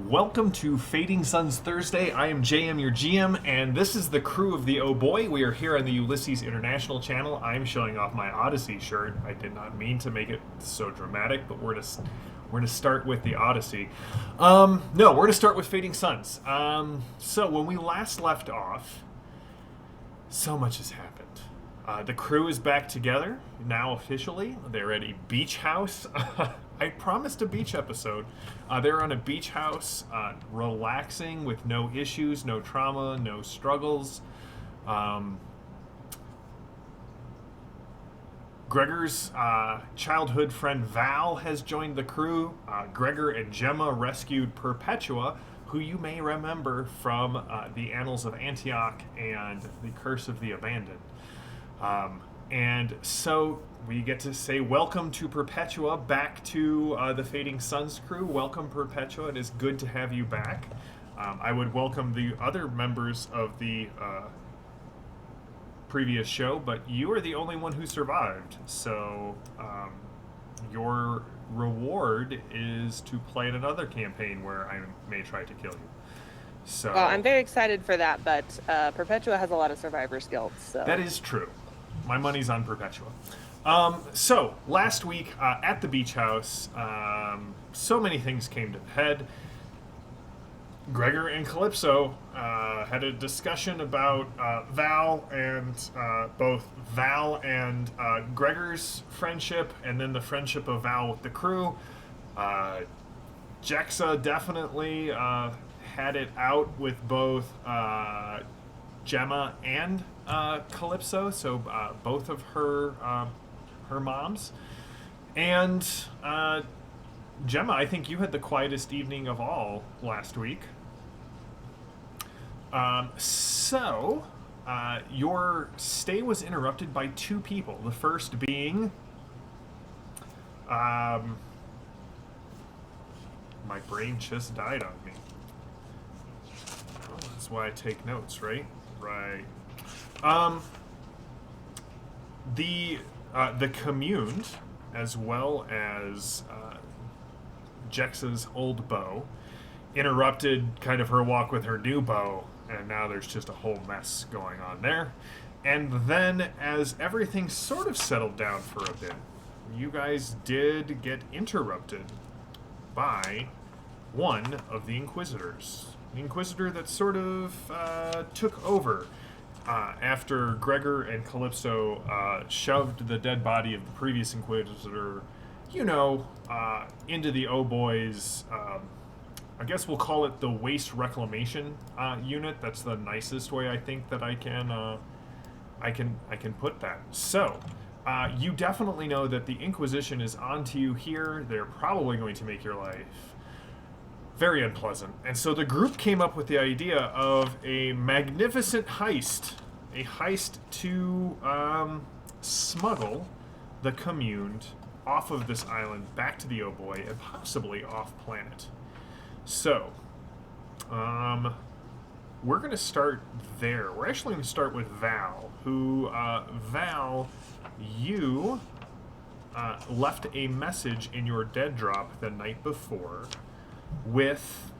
Welcome to Fading Suns Thursday. I am JM, your GM, and this is the crew of the Oh Boii. We are here on the Ulysses International channel. I'm showing off my Odyssey shirt. I did not mean to make it so dramatic, but we're gonna start with the Odyssey. No, we're gonna start with Fading Suns. So when we last left off, so much has happened. The crew is back together now officially. They're at a beach house. I promised a beach episode. They're on a beach house, relaxing with no issues, no trauma, no struggles. Gregor's childhood friend Val has joined the crew. Gregor and Gemma rescued Perpetua, who you may remember from the Annals of Antioch and the Curse of the Abandoned. And so we get to say welcome to Perpetua back to the Fading Suns crew. Welcome, Perpetua. It is good to have you back. I would welcome the other members of the previous show, but you are the only one who survived. So your reward is to play in another campaign where I may try to kill you. So Well, I'm very excited for that, but Perpetua has a lot of survivor skills. So. that is true. My money's on Perpetua. So, last week at the beach house, so many things came to the head. Gregor and Calypso had a discussion about Val and both Val and Gregor's friendship, and then the friendship of Val with the crew. Jexa definitely had it out with both Gemma and Calypso, so both of her moms. And Gemma, I think you had the quietest evening of all last week. So your stay was interrupted by two people. The first being my brain just died on me. Oh, that's why I take notes, right? Right. The Communed, as well as Jexa's old beau, interrupted kind of her walk with her new beau, and now there's just a whole mess going on there. And then, as everything sort of settled down for a bit, you guys did get interrupted by one of the Inquisitors. The Inquisitor that sort of took over after Gregor and Calypso shoved the dead body of the previous Inquisitor, into the Oh Boi's, I guess we'll call it the Waste Reclamation unit. That's the nicest way I think that I can put that. So, you definitely know that the Inquisition is onto you here. They're probably going to make your life very unpleasant. And so the group came up with the idea of a magnificent heist. A heist to smuggle the Communed off of this island back to the Oh Boii and possibly off planet. So, we're going to start there. We're actually going to start with Val, who, Val, you left a message in your dead drop the night before with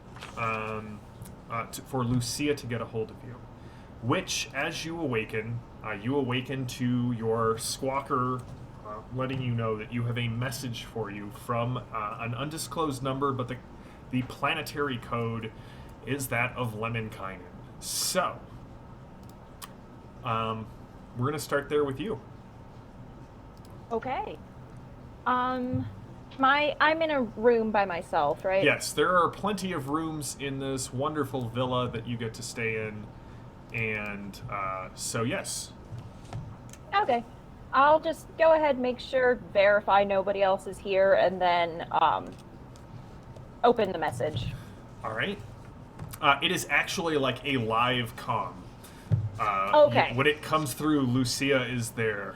for Lucia to get a hold of you, which, as you awaken to your squawker letting you know that you have a message for you from an undisclosed number, but the planetary code is that of Lemminkainen. So, we're going to start there with you. Okay. I'm in a room by myself, right? Yes, there are plenty of rooms in this wonderful villa that you get to stay in, and so yes. Okay. I'll just go ahead, make sure, verify nobody else is here, and then open the message. All right. It is actually like a live comm. Okay. When it comes through, Lucia is there.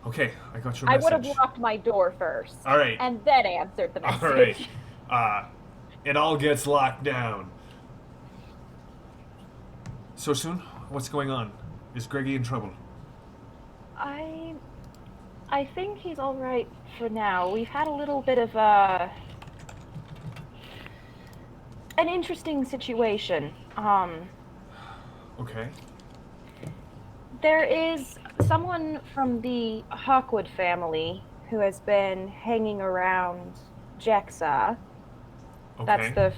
Okay, I got your I message. would have locked my door first. All right. And then answered the message. All right. It all gets locked down. So soon? What's going on? Is Greggy in trouble? I think he's all right for now. We've had a little bit of an interesting situation. Okay. There is someone from the Hawkwood family who has been hanging around Jexa. That's Okay. the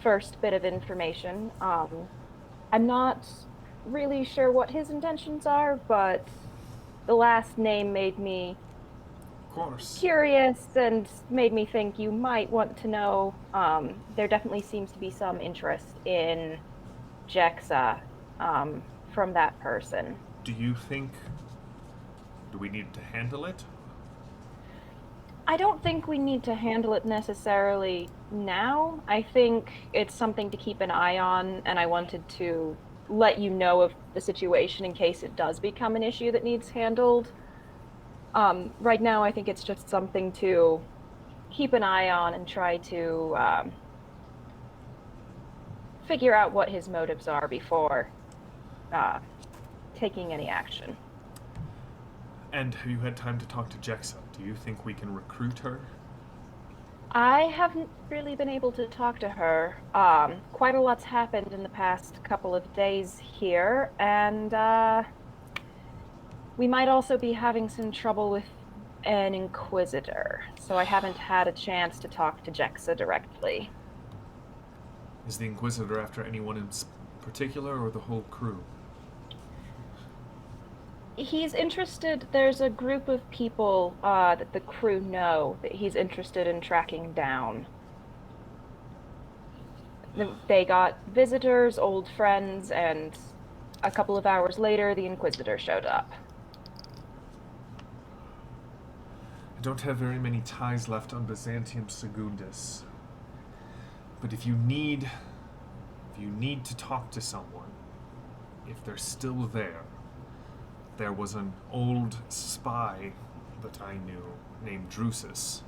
first bit of information. I'm not really sure what his intentions are, but the last name made me Of course. curious and made me think you might want to know. There definitely seems to be some interest in Jexa from that person. Do you think... Do we need to handle it? I don't think we need to handle it necessarily now. I think it's something to keep an eye on, and I wanted to let you know of the situation in case it does become an issue that needs handled. Right now, I think it's just something to keep an eye on and try to figure out what his motives are before uh, taking any action. And have you had time to talk to Jexa? Do you think we can recruit her? I haven't really been able to talk to her. Quite a lot's happened in the past couple of days here, and we might also be having some trouble with an Inquisitor, so I haven't had a chance to talk to Jexa directly. Is the Inquisitor after anyone in particular or the whole crew? He's interested, there's a group of people that the crew know that he's interested in tracking down. They got visitors, old friends, and a couple of hours later, the Inquisitor showed up. I don't have very many ties left on Byzantium Secundus. But if you need to talk to someone, if they're still there was an old spy that I knew named Drusus.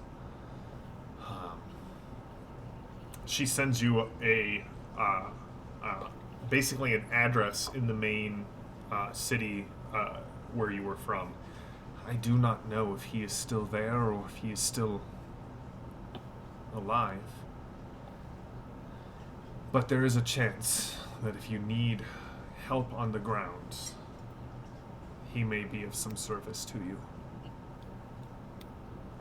She sends you basically an address in the main city where you were from. I do not know if he is still there or if he is still alive. But there is a chance that if you need help on the ground, he may be of some service to you.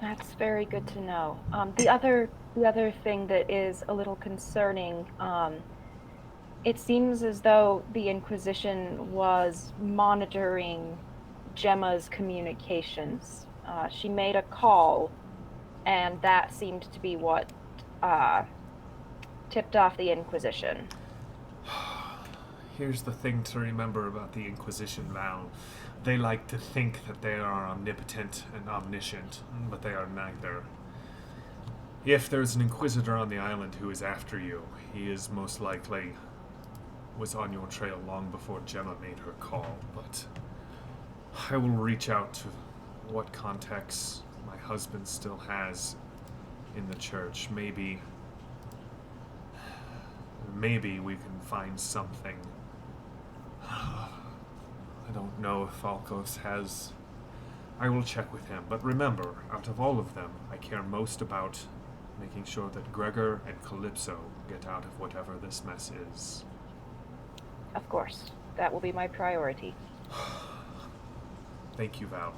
That's very good to know. The other thing that is a little concerning, it seems as though the Inquisition was monitoring Gemma's communications. She made a call, and that seemed to be what tipped off the Inquisition. Here's the thing to remember about the Inquisition, Val. They like to think that they are omnipotent and omniscient, but they are neither. If there's an Inquisitor on the island who is after you, he is most likely was on your trail long before Gemma made her call, but I will reach out to what contacts my husband still has in the church. Maybe we can find something. I don't know if Falkos has... I will check with him, but remember, out of all of them, I care most about making sure that Gregor and Calypso get out of whatever this mess is. Of course, that will be my priority. Thank you, Val.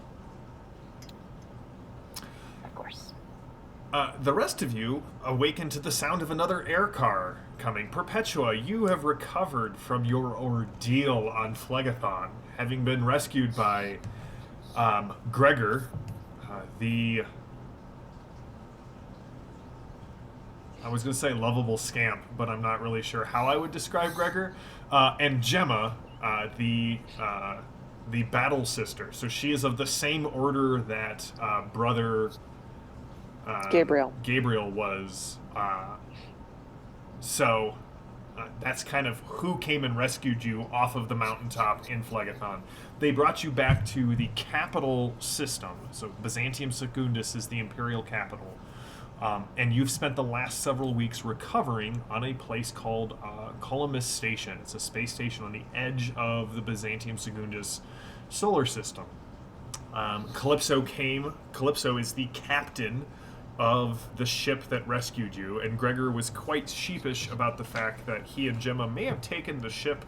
Of course. The rest of you awaken to the sound of another air car coming. Perpetua, you have recovered from your ordeal on Phlegathon, having been rescued by Gregor, I was going to say lovable scamp, but I'm not really sure how I would describe Gregor, and Gemma, the battle sister. So she is of the same order that brother Gabriel was. So that's kind of who came and rescued you off of the mountaintop in Phlegathon. They brought you back to the capital system. So Byzantium Secundus is the imperial capital. And you've spent the last several weeks recovering on a place called Columbus Station. It's a space station on the edge of the Byzantium Secundus solar system. Calypso came. Calypso is the captain of the ship that rescued you, and Gregor was quite sheepish about the fact that he and Gemma may have taken the ship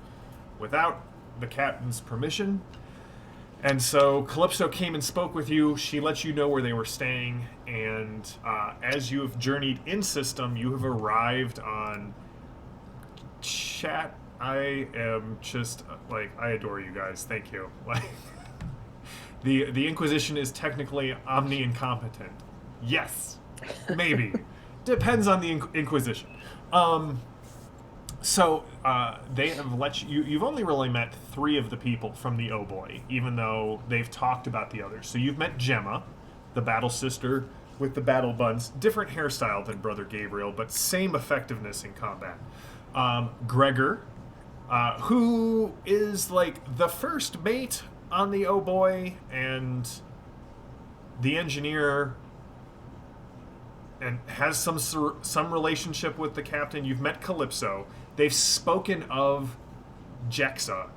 without the captain's permission. And so Calypso came and spoke with you. She let you know where they were staying, and as you have journeyed in system, you have arrived on chat. I am just I adore you guys. Thank you. Like, the Inquisition is technically omni-incompetent. Yes, maybe. Depends on the Inquisition. So they have let you. You've only really met 3 of the people from the Oh Boii, even though they've talked about the others. So you've met Gemma, the battle sister with the battle buns. Different hairstyle than Brother Gabriel, but same effectiveness in combat. Gregor, who is like the first mate on the Oh Boii and the engineer, and has some relationship with the captain. You've met Calypso. They've spoken of Jexa,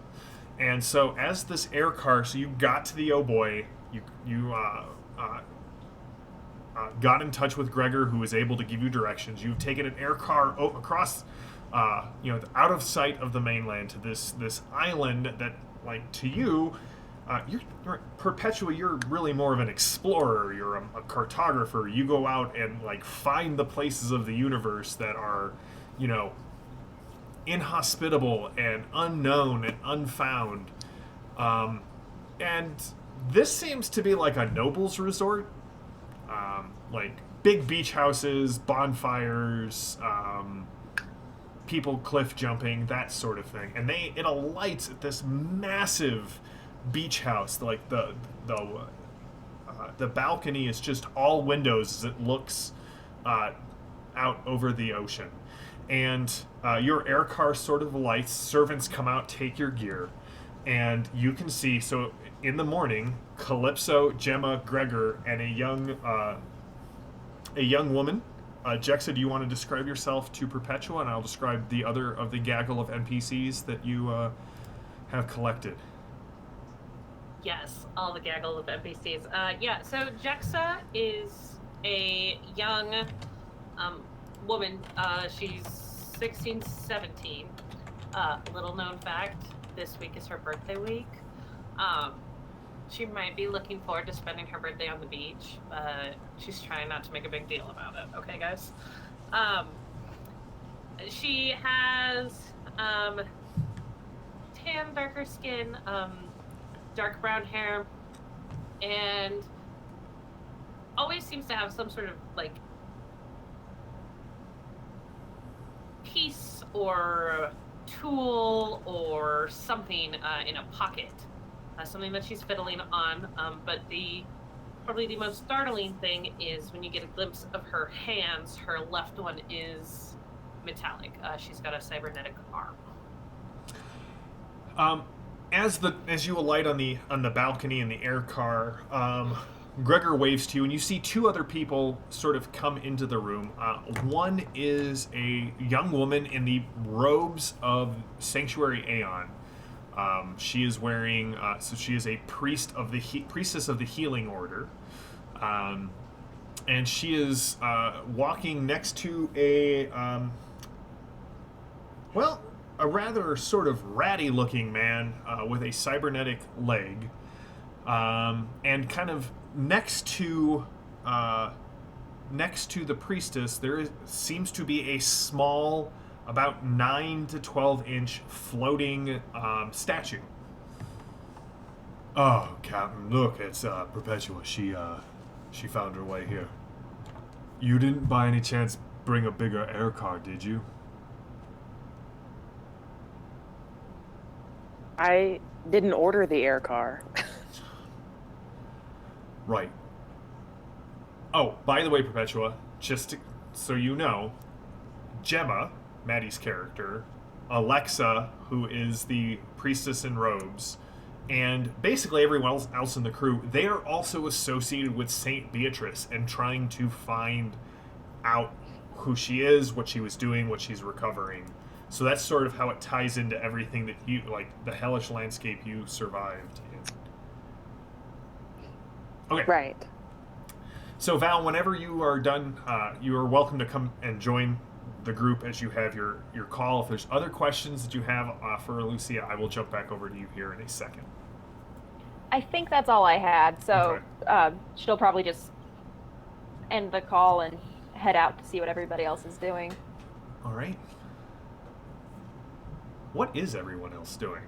and so as this air car, so you got to the Oh Boii, you got in touch with Gregor, who was able to give you directions. You've taken an air car across, out of sight of the mainland to this island that, like, to you, you're Perpetua. You're really more of an explorer. You're a cartographer. You go out and like find the places of the universe that are, inhospitable and unknown and unfound. And this seems to be like a noble's resort. Like big beach houses, bonfires, people cliff jumping, that sort of thing. And it alights at this massive beach house. Like the balcony is just all windows as it looks out over the ocean. And your air car sort of lights. Servants come out, take your gear, and you can see. So in the morning, Calypso, Gemma, Gregor, and a young woman. Jexa, do you want to describe yourself to Perpetua, and I'll describe the other of the gaggle of NPCs that you have collected? Yes, all the gaggle of NPCs. So Jexa is a young woman. She's 16, 17. Little known fact, this week is her birthday week. She might be looking forward to spending her birthday on the beach. She's trying not to make a big deal about it. Okay, guys? She has tan, darker skin, dark brown hair, and always seems to have some sort of like piece or tool or something in a pocket, something that she's fiddling on. But probably the most startling thing is when you get a glimpse of her hands. Her left one is metallic. She's got a cybernetic arm. As you alight on the balcony in the air car, Gregor waves to you, and you see 2 other people sort of come into the room. One is a young woman in the robes of Sanctuary Aeon. She is wearing, so she is a priestess of the Healing Order, and she is walking next to a rather sort of ratty-looking man with a cybernetic leg, and kind of next to the priestess, seems to be a small, about 9 to 12 inch floating statue. Oh, Captain, look, it's Perpetua. She found her way here. You didn't by any chance bring a bigger air car, did you? I didn't order the air car. Right. Oh, by the way, Perpetua, so you know, Gemma, Maddie's character, Alexa, who is the priestess in robes, and basically everyone else in the crew, they are also associated with Saint Beatrice and trying to find out who she is, what she was doing, what she's recovering. So that's sort of how it ties into everything that you, like, the hellish landscape you survived in. Okay. Right. So Val, whenever you are done, you are welcome to come and join the group as you have your call. If there's other questions that you have for Lucia, I will jump back over to you here in a second. I think that's all I had. So she'll probably just end the call and head out to see what everybody else is doing. All right. What is everyone else doing?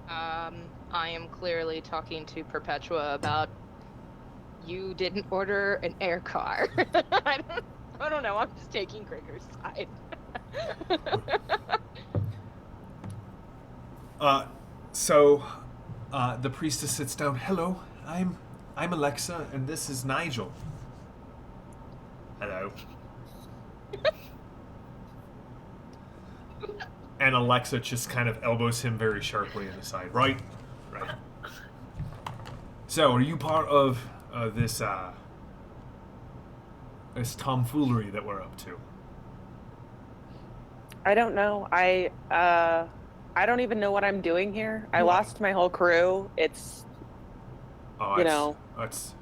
I am clearly talking to Perpetua about you didn't order an air car. I don't know. I'm just taking Gregor's side. The priestess sits down. Hello, I'm Alexa, and this is Nigel. Hello. And Alexa just kind of elbows him very sharply in the side. Right. So, are you part of this tomfoolery that we're up to? I don't know. I don't even know what I'm doing here. I lost my whole crew. It's that's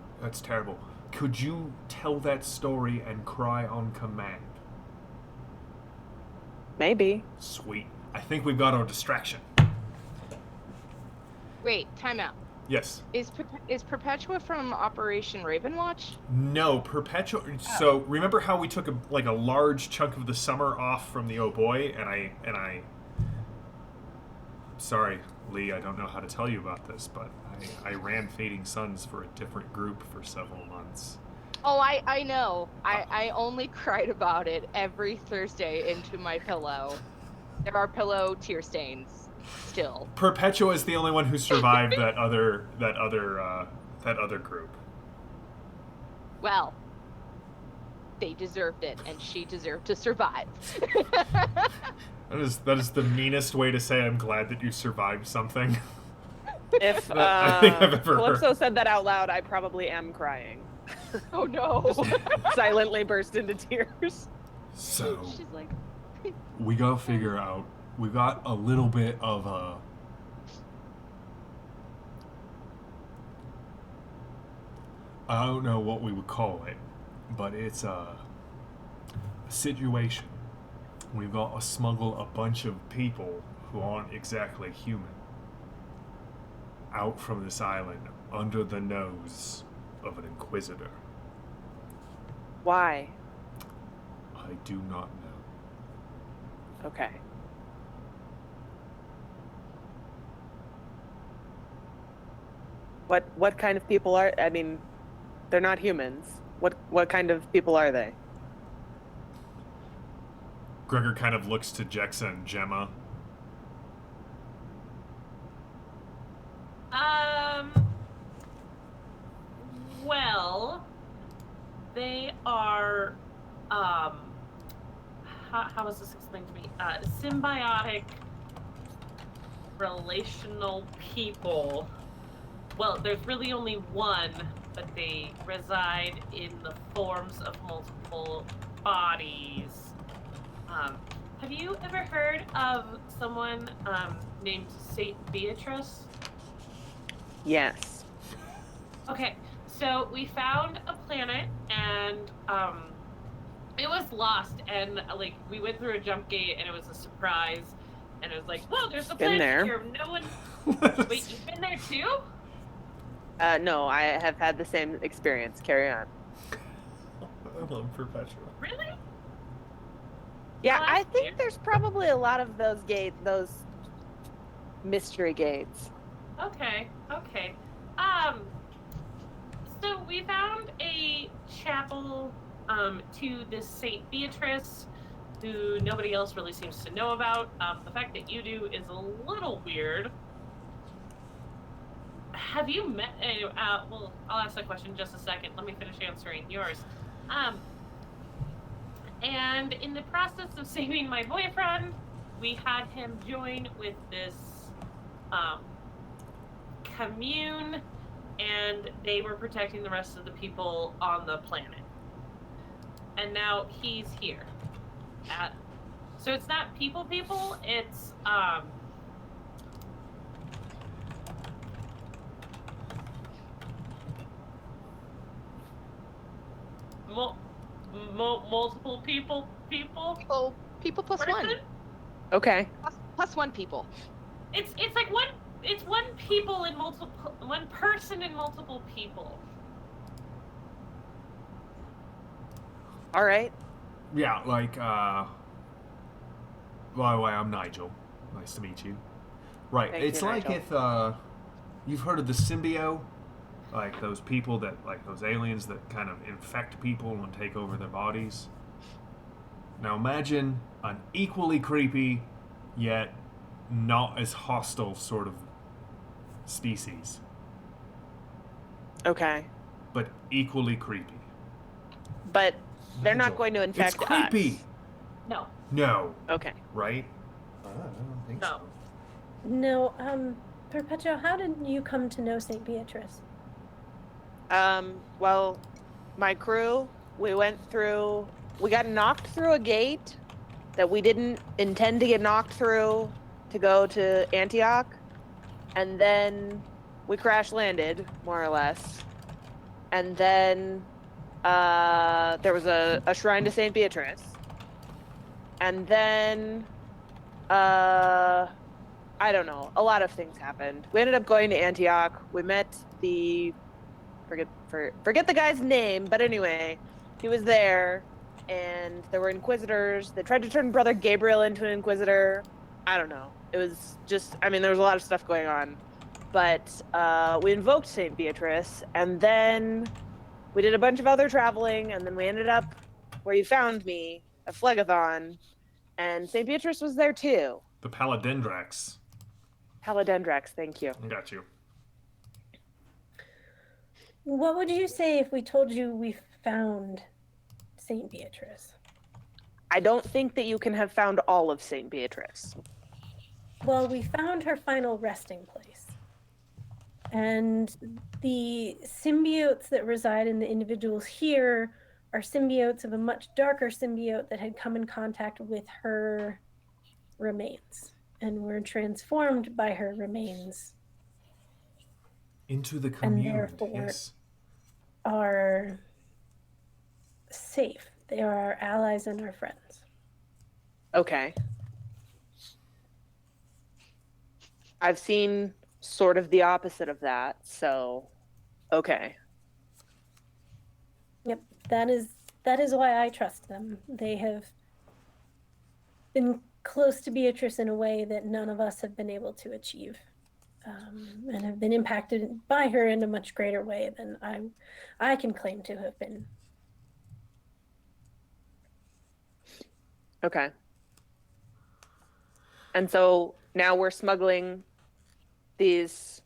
terrible. Could you tell that story and cry on command? Maybe. Sweet. I think we've got our distraction. Wait, time out. Yes. Is Perpetua from Operation Ravenwatch? No, Perpetua. So remember how we took a large chunk of the summer off from the Oh Boii, and I. Sorry, Lee. I don't know how to tell you about this, but I ran Fading Suns for a different group for several months. Oh, I know. I only cried about it every Thursday into my pillow. There are pillow tear stains still. Perpetua is the only one who survived that other group. Well, they deserved it, and she deserved to survive. That is the meanest way to say I'm glad that you survived something. If I think I've ever Calypso heard. said that out loud, I probably am crying. Oh no! Silently burst into tears. So She's like, we gotta figure out. We got a little bit of a. I don't know what we would call it, but it's a situation. We've got to smuggle a bunch of people who aren't exactly human out from this island under the nose of an Inquisitor. Why? I do not know. Okay. What kind of people are? I mean, they're not humans. What kind of people are they? Gregor kind of looks to Jexa and Gemma. Well, they are, how was this explained to me? Symbiotic relational people. Well, there's really only one, but they reside in the forms of multiple bodies. Have you ever heard of someone named Saint Beatrice? Yes. Okay, so we found a planet and it was lost, and like we went through a jump gate and it was a surprise, and it was like, whoa, there's a Been planet there. here. No one. Wait, you've been there too? No, I have had the same experience. Carry on. I love Perpetua. Really? Yeah, Oh, I that's think weird. there's probably a lot of those mystery gates. Okay. So we found a chapel to this Saint Beatrice, who nobody else really seems to know about. The fact that you do is a little weird. Have you met? Well, I'll ask that question in just a second. Let me finish answering yours. And in the process of saving my boyfriend, we had him join with this commune, and they were protecting the rest of the people on the planet. And now he's here. So it's not people, it's multiple people. People plus Person? one. Okay. Plus one people. It's like one. It's one people in multiple. One person in multiple people. All right. Yeah, like, by the way, I'm Nigel. Nice to meet you. Right, Thank it's you, like Nigel. if, you've heard of the symbiote? Like those people that, like those aliens that kind of infect people and take over their bodies? Now imagine an equally creepy, yet not as hostile sort of species, Okay. but equally creepy. But they're not Nigel, going to infect it's creepy. us. No. No, Okay. right? I don't think No. so. No, Perpetua, how did you come to know St. Beatrice? Well, my crew, we got knocked through a gate that we didn't intend to get knocked through to go to Antioch. And then we crash landed, more or less. And then, there was a shrine to St. Beatrice. And then, I don't know, a lot of things happened. We ended up going to Antioch. We met the forget the guy's name, but anyway, he was there, and there were Inquisitors. They tried to turn Brother Gabriel into an Inquisitor. I don't know. It was just, I mean, there was a lot of stuff going on. But we invoked St. Beatrice, and then we did a bunch of other traveling, and then we ended up where you found me, at Phlegathon, and St. Beatrice was there too. The Paladendrax. Paladendrax, thank you. I got you. What would you say if we told you we found St. Beatrice? I don't think that you can have found all of St. Beatrice. Well, we found her final resting place. And the symbiotes that reside in the individuals here are symbiotes of a much darker symbiote that had come in contact with her remains and were transformed by her remains. Into the And Communed, therefore yes. are safe. They are our allies and our friends. Okay. I've seen sort of the opposite of that, so okay. Yep, that is why I trust them. They have been close to Beatrice in a way that none of us have been able to achieve, and have been impacted by her in a much greater way than I can claim to have been. Okay. And so now we're smuggling this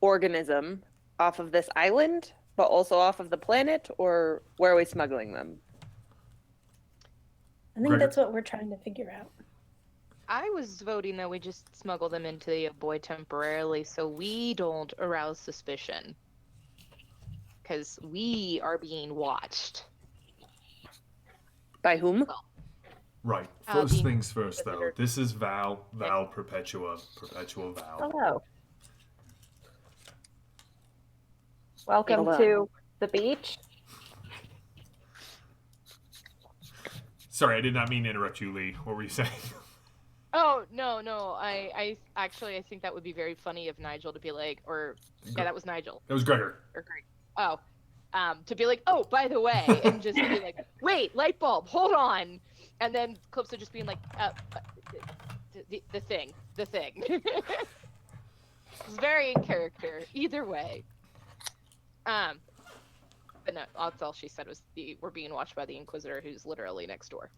organism off of this island, but also off of the planet, or where are we smuggling them? I think Gregor. that's what we're trying to figure out. I was voting that we just smuggle them into the Boy temporarily so we don't arouse suspicion. Because we are being watched. By whom? Right. I'll First be things first, though. Inquisitor. This is Val, Perpetua, Val. Hello. Welcome Hello. to the beach. Sorry, I did not mean to interrupt you, Lee. What were you saying? Oh, no. I actually, I think that would be very funny of Nigel to be like, yeah, that was Nigel. That was Gregor. Or Greg. Oh. To be like, oh, by the way, and just be like, wait, light bulb, hold on. And then Calypso just being like, the thing. It's very in character, either way. But no, that's all she said was we're being watched by the Inquisitor, who's literally next door.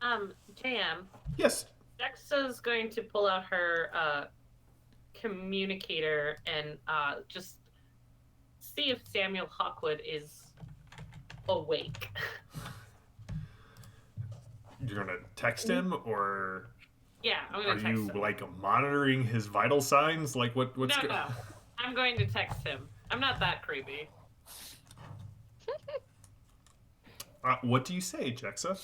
JM, Yes. Dexa's going to pull out her communicator and just see if Samuel Hawkwood is awake. You're gonna text him, or Yeah, I'm are gonna text you him. like monitoring his vital signs? Like what's No. I'm going to text him. I'm not that creepy. What do you say, Jexa?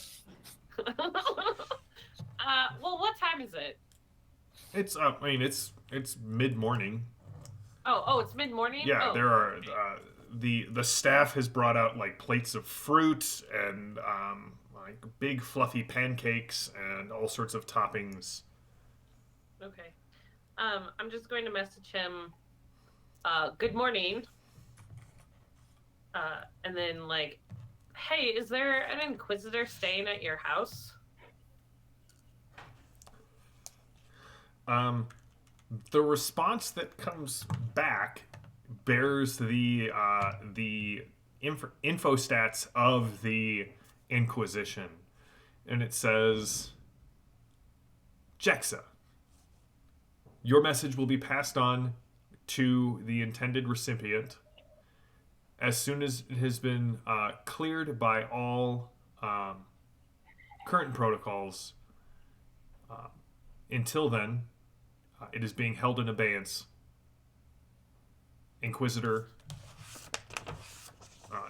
Well, what time is it? It's I mean it's mid morning. Oh, it's mid-morning? Yeah, Oh. there are the staff has brought out like plates of fruit and like big fluffy pancakes and all sorts of toppings. Okay. I'm just going to message him, good morning. And then, like, hey, is there an Inquisitor staying at your house? The response that comes back bears the info stats of the Inquisition, and it says, Jexa, your message will be passed on to the intended recipient as soon as it has been cleared by all current protocols. Until then, it is being held in abeyance. Inquisitor,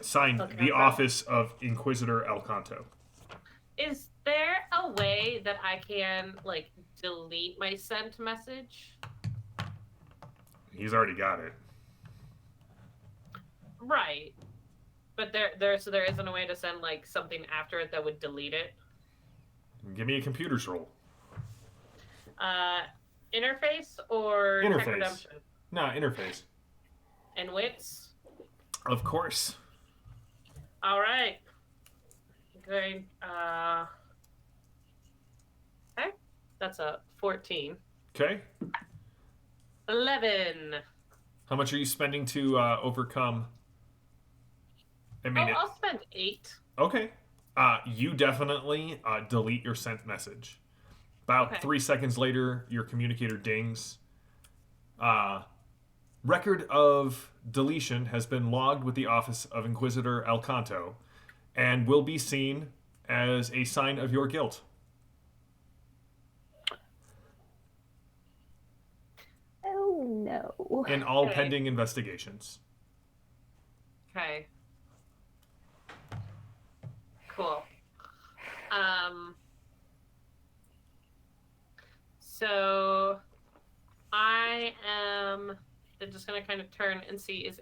signed the office of Inquisitor Alcanto. Is there a way that I can, like, delete my sent message? He's already got it. Right. But there isn't a way to send, like, something after it that would delete it? Give me a computer's roll. Interface or Tech Interface. Redemption? Nah, interface. And wits? Of course. All right. Going. Okay. That's a 14. Okay. 11. How much are you spending to overcome? I mean, I'll spend 8. Okay. You definitely delete your sent message. About 3 seconds later, your communicator dings. Record of deletion has been logged with the office of Inquisitor Alcanto and will be seen as a sign of your guilt. Oh no. In all Okay. pending investigations. Okay. Cool. So I am just gonna kind of turn and see is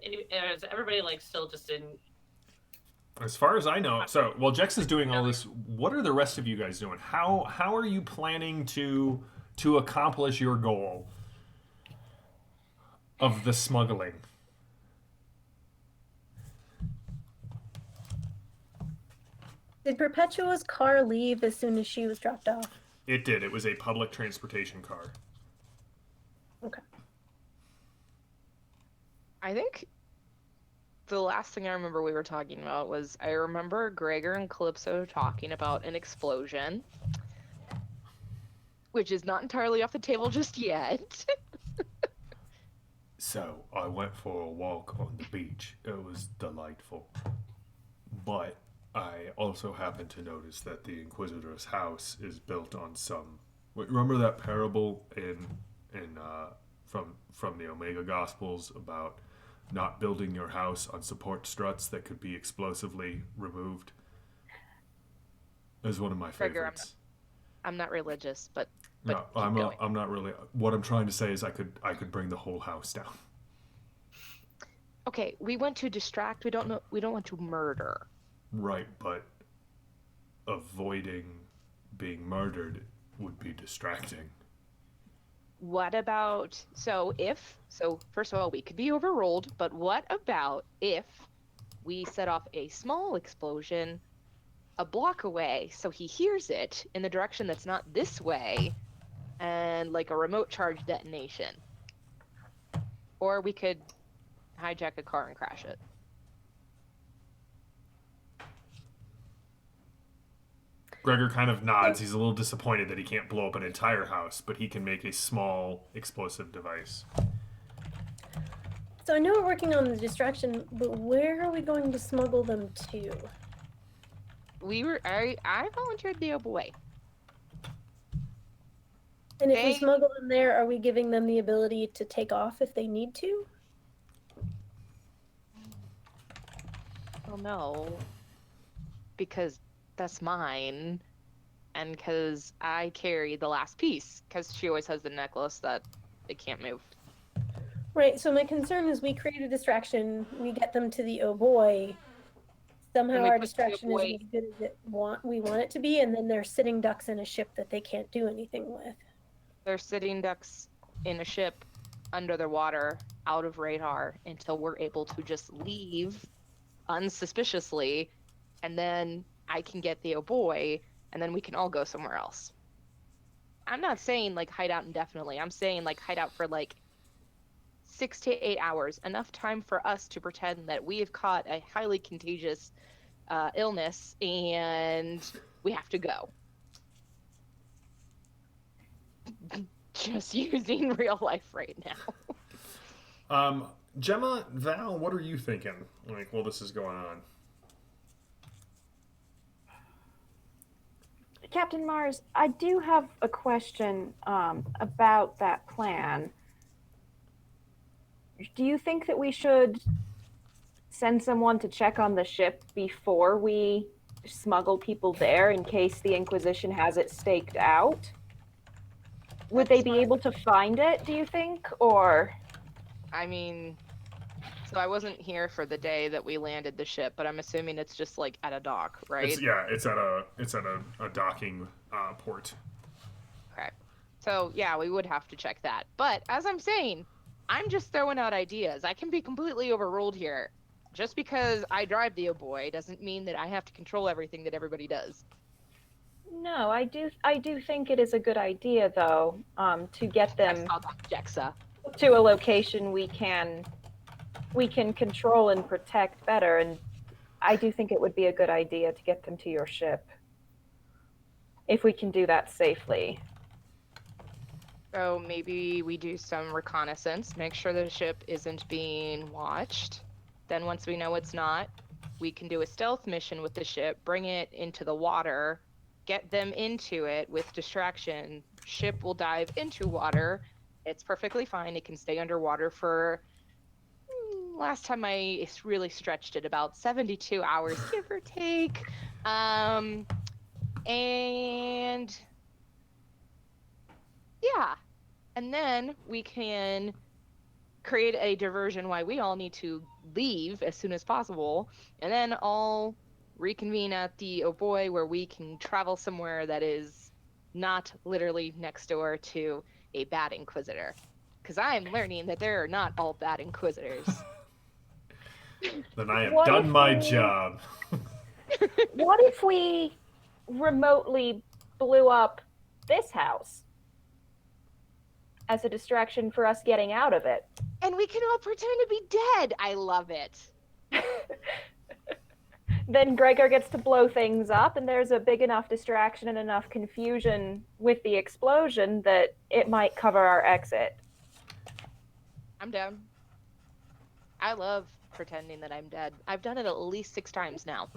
everybody like still just in. As far as I know, so while Jex is doing all this, what are the rest of you guys doing? How are you planning to accomplish your goal of the smuggling? Did Perpetua's car leave as soon as she was dropped off? It did. It was a public transportation car. Okay. I think the last thing I remember we were talking about was I remember Gregor and Calypso talking about an explosion, which is not entirely off the table just yet. So I went for a walk on the beach. It was delightful. But I also happened to notice that the Inquisitor's house is built on some. Remember that parable in from the Omega Gospels about not building your house on support struts that could be explosively removed? It was one of my Gregor, favorites. I'm not religious, but No, keep I'm going. not really. What I'm trying to say is I could bring the whole house down. Okay, we want to distract. We don't want to murder. Right, but avoiding being murdered would be distracting. What about first of all, we could be overruled, but what about if we set off a small explosion a block away so he hears it in the direction that's not this way, and like a remote charge detonation? Or we could hijack a car and crash it. Gregor kind of nods. He's a little disappointed that he can't blow up an entire house, but he can make a small explosive device. So I know we're working on the distraction, but where are we going to smuggle them to? I volunteered the Oh Boii. And if we They- smuggle them there, are we giving them the ability to take off if they need to? Well, no, because that's mine, and because I carry the last piece, because she always has the necklace that it can't move. Right, so my concern is we create a distraction, we get them to the Oh Boy. Somehow we our put the distraction Oh isn't Boy- as good as we want it to be, and then they're sitting ducks in a ship that they can't do anything with. They're sitting ducks in a ship under the water, out of radar, until we're able to just leave unsuspiciously, and then I can get the Oh Boy, and then we can all go somewhere else. I'm not saying like hide out indefinitely. I'm saying like hide out for like 6 to 8 hours, enough time for us to pretend that we have caught a highly contagious illness and we have to go. Just using real life right now. Gemma, Val, what are you thinking? Like, while this is going on? Captain Mars, I do have a question about that plan. Do you think that we should send someone to check on the ship before we smuggle people there in case the Inquisition has it staked out? Would they be able to find it, do you think? Or I mean, so I wasn't here for the day that we landed the ship, but I'm assuming it's just like at a dock, right? It's at a docking port. Okay. So yeah, we would have to check that. But as I'm saying, I'm just throwing out ideas. I can be completely overruled here. Just because I drive the Oh Boy doesn't mean that I have to control everything that everybody does. no, I do think it is a good idea though, to get them Jexa. to a location we can control and protect better, and I do think it would be a good idea to get them to your ship if we can do that safely. So maybe we do some reconnaissance, make sure the ship isn't being watched. Then once we know it's not, we can do a stealth mission with the ship, bring it into the water, get them into it with distraction. Ship will dive into water. It's perfectly fine. It can stay underwater for, last time I really stretched it, about 72 hours, give or take. And yeah. And then we can create a diversion why we all need to leave as soon as possible, and then all reconvene at the Oh Boy, where we can travel somewhere that is not literally next door to a bad Inquisitor. Because I am learning that there are not all bad Inquisitors. Then I have What done if my we- job. What if we remotely blew up this house as a distraction for us getting out of it? And we can all pretend to be dead. I love it. Then Gregor gets to blow things up, and there's a big enough distraction and enough confusion with the explosion that it might cover our exit. I'm down. I love pretending that I'm dead. I've done it at least 6 times now.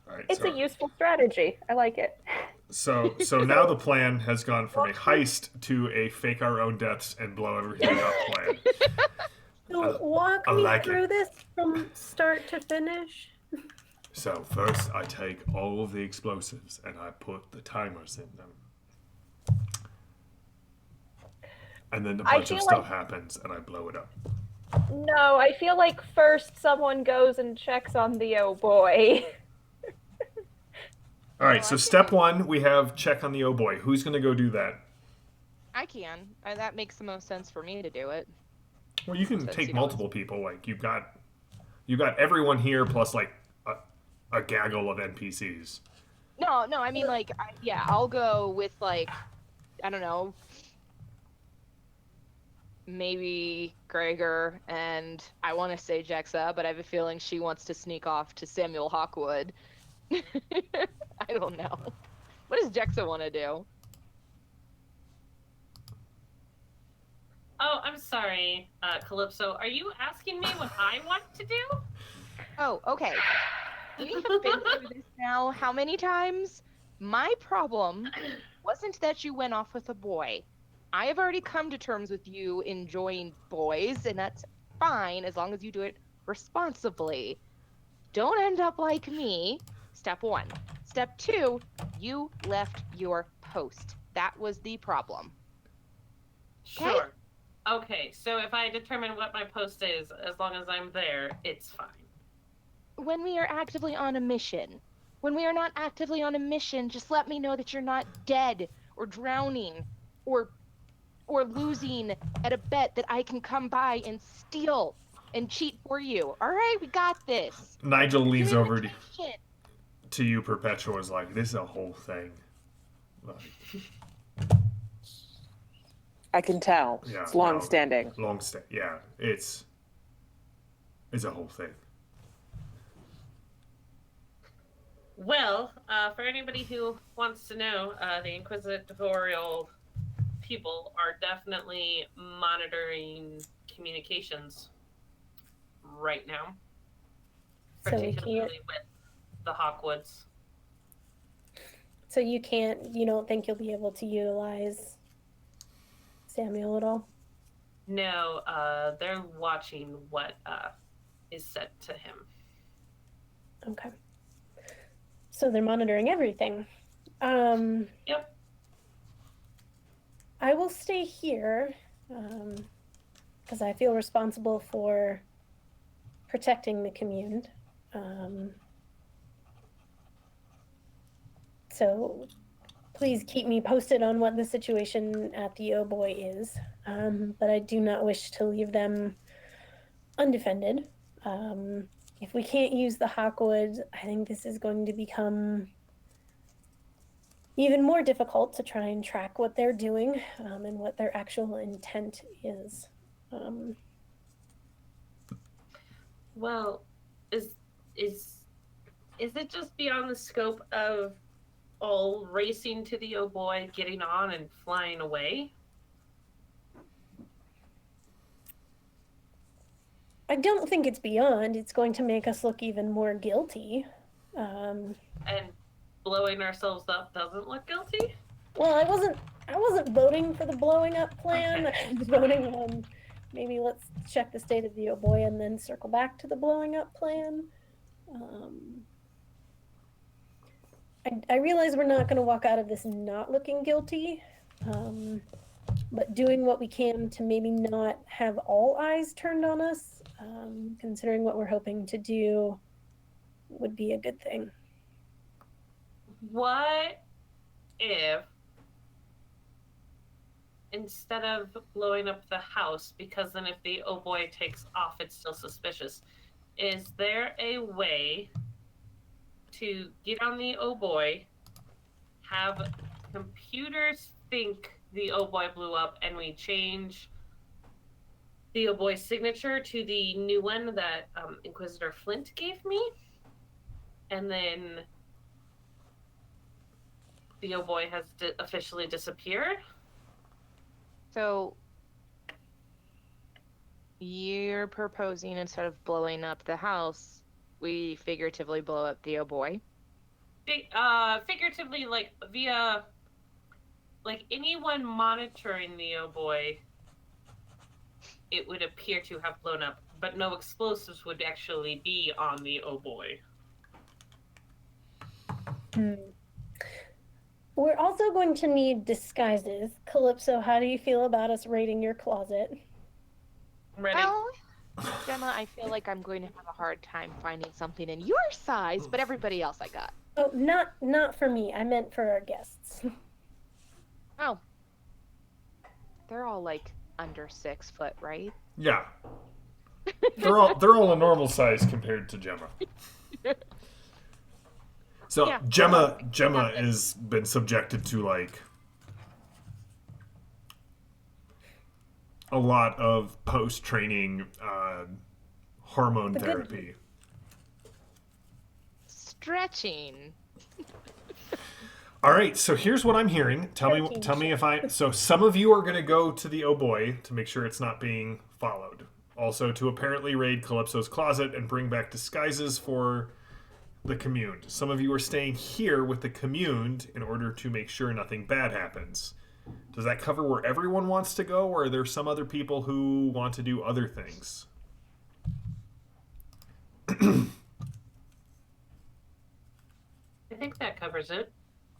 All right, It's so, a useful strategy. I like it. so now the plan has gone from a heist to a fake our own deaths and blow everything up plan. So walk I me like through it. this from start to finish. So first I take all of the explosives and I put the timers in them. And then a bunch of feel stuff like- happens and I blow it up. No, I feel like first someone goes and checks on the Oh Boy. All right, No, so I step can- 1, we have check on the Oh Boy. Who's going to go do that? I can. That makes the most sense for me to do it. Well, you can Since take you know multiple people. Like you've got everyone here plus like a gaggle of NPCs. No, I mean like, I'll go with like, I don't know, maybe Gregor, and I want to say Jexa, but I have a feeling she wants to sneak off to Samuel Hawkwood. I don't know. What does Jexa want to do? Oh, I'm sorry, Calypso. Are you asking me what I want to do? Oh, okay. We have been through this now how many times? My problem wasn't that you went off with a boy. I have already come to terms with you enjoying boys, and that's fine as long as you do it responsibly. Don't end up like me. Step 1. Step 2, you left your post. That was the problem. Sure. Okay, so if I determine what my post is, as long as I'm there, it's fine. When we are actively on a mission. When we are not actively on a mission, just let me know that you're not dead or drowning or losing at a bet that I can come by and steal and cheat for you. All right, we got this. Nigel leans over Communication. to you, Perpetua, is like, this is a whole thing. Like, I can tell. yeah, It's long standing. Long stay. Yeah, it's a whole thing. Well, for anybody who wants to know, the Inquisitorial people are definitely monitoring communications right now, So we particularly can't. with the Hawkwoods. So you don't think you'll be able to utilize Samuel at all? No, they're watching what is said to him. Okay. So they're monitoring everything. Yep. I will stay here because I feel responsible for protecting the Communed. So please keep me posted on what the situation at the Oh Boii is. But I do not wish to leave them undefended. If we can't use the Hawkwood, I think this is going to become even more difficult to try and track what they're doing and what their actual intent is. Well, is it just beyond the scope of all racing to the Oh Boii, getting on and flying away? I don't think it's beyond. It's going to make us look even more guilty. And blowing ourselves up doesn't look guilty? Well, I wasn't voting for the blowing up plan. Okay. I was voting on maybe let's check the state of the Oh Boii and then circle back to the blowing up plan. I realize we're not going to walk out of this not looking guilty, but doing what we can to maybe not have all eyes turned on us, considering what we're hoping to do, would be a good thing. What if, instead of blowing up the house, because then if the Oh Boii takes off, it's still suspicious, is there a way to get on the Oh Boii, have computers think the Oh Boii blew up, and we change the Oh Boii signature to the new one that Inquisitor Flint gave me, and then the Oh Boii has officially disappeared? So you're proposing instead of blowing up the house, we figuratively blow up the Oh Boii? Figuratively, like via, like anyone monitoring the Oh Boii, it would appear to have blown up, but no explosives would actually be on the Oh Boii. We're also going to need disguises. Calypso, how do you feel about us raiding your closet? I'm ready. Well, Gemma, I feel like I'm going to have a hard time finding something in your size, but everybody else I got. Oh, not for me. I meant for our guests. Oh. They're all like under 6 foot, right? Yeah. They're all a normal size compared to Gemma. So Yeah. Gemma has been subjected to like a lot of post-training hormone therapy. Stretching. All right, so here's what I'm hearing. Tell me if so some of you are going to go to the Oh Boii to make sure it's not being followed. Also to apparently raid Calypso's closet and bring back disguises for the Communed. Some of you are staying here with the Communed in order to make sure nothing bad happens. Does that cover where everyone wants to go, or are there some other people who want to do other things? I think that covers it.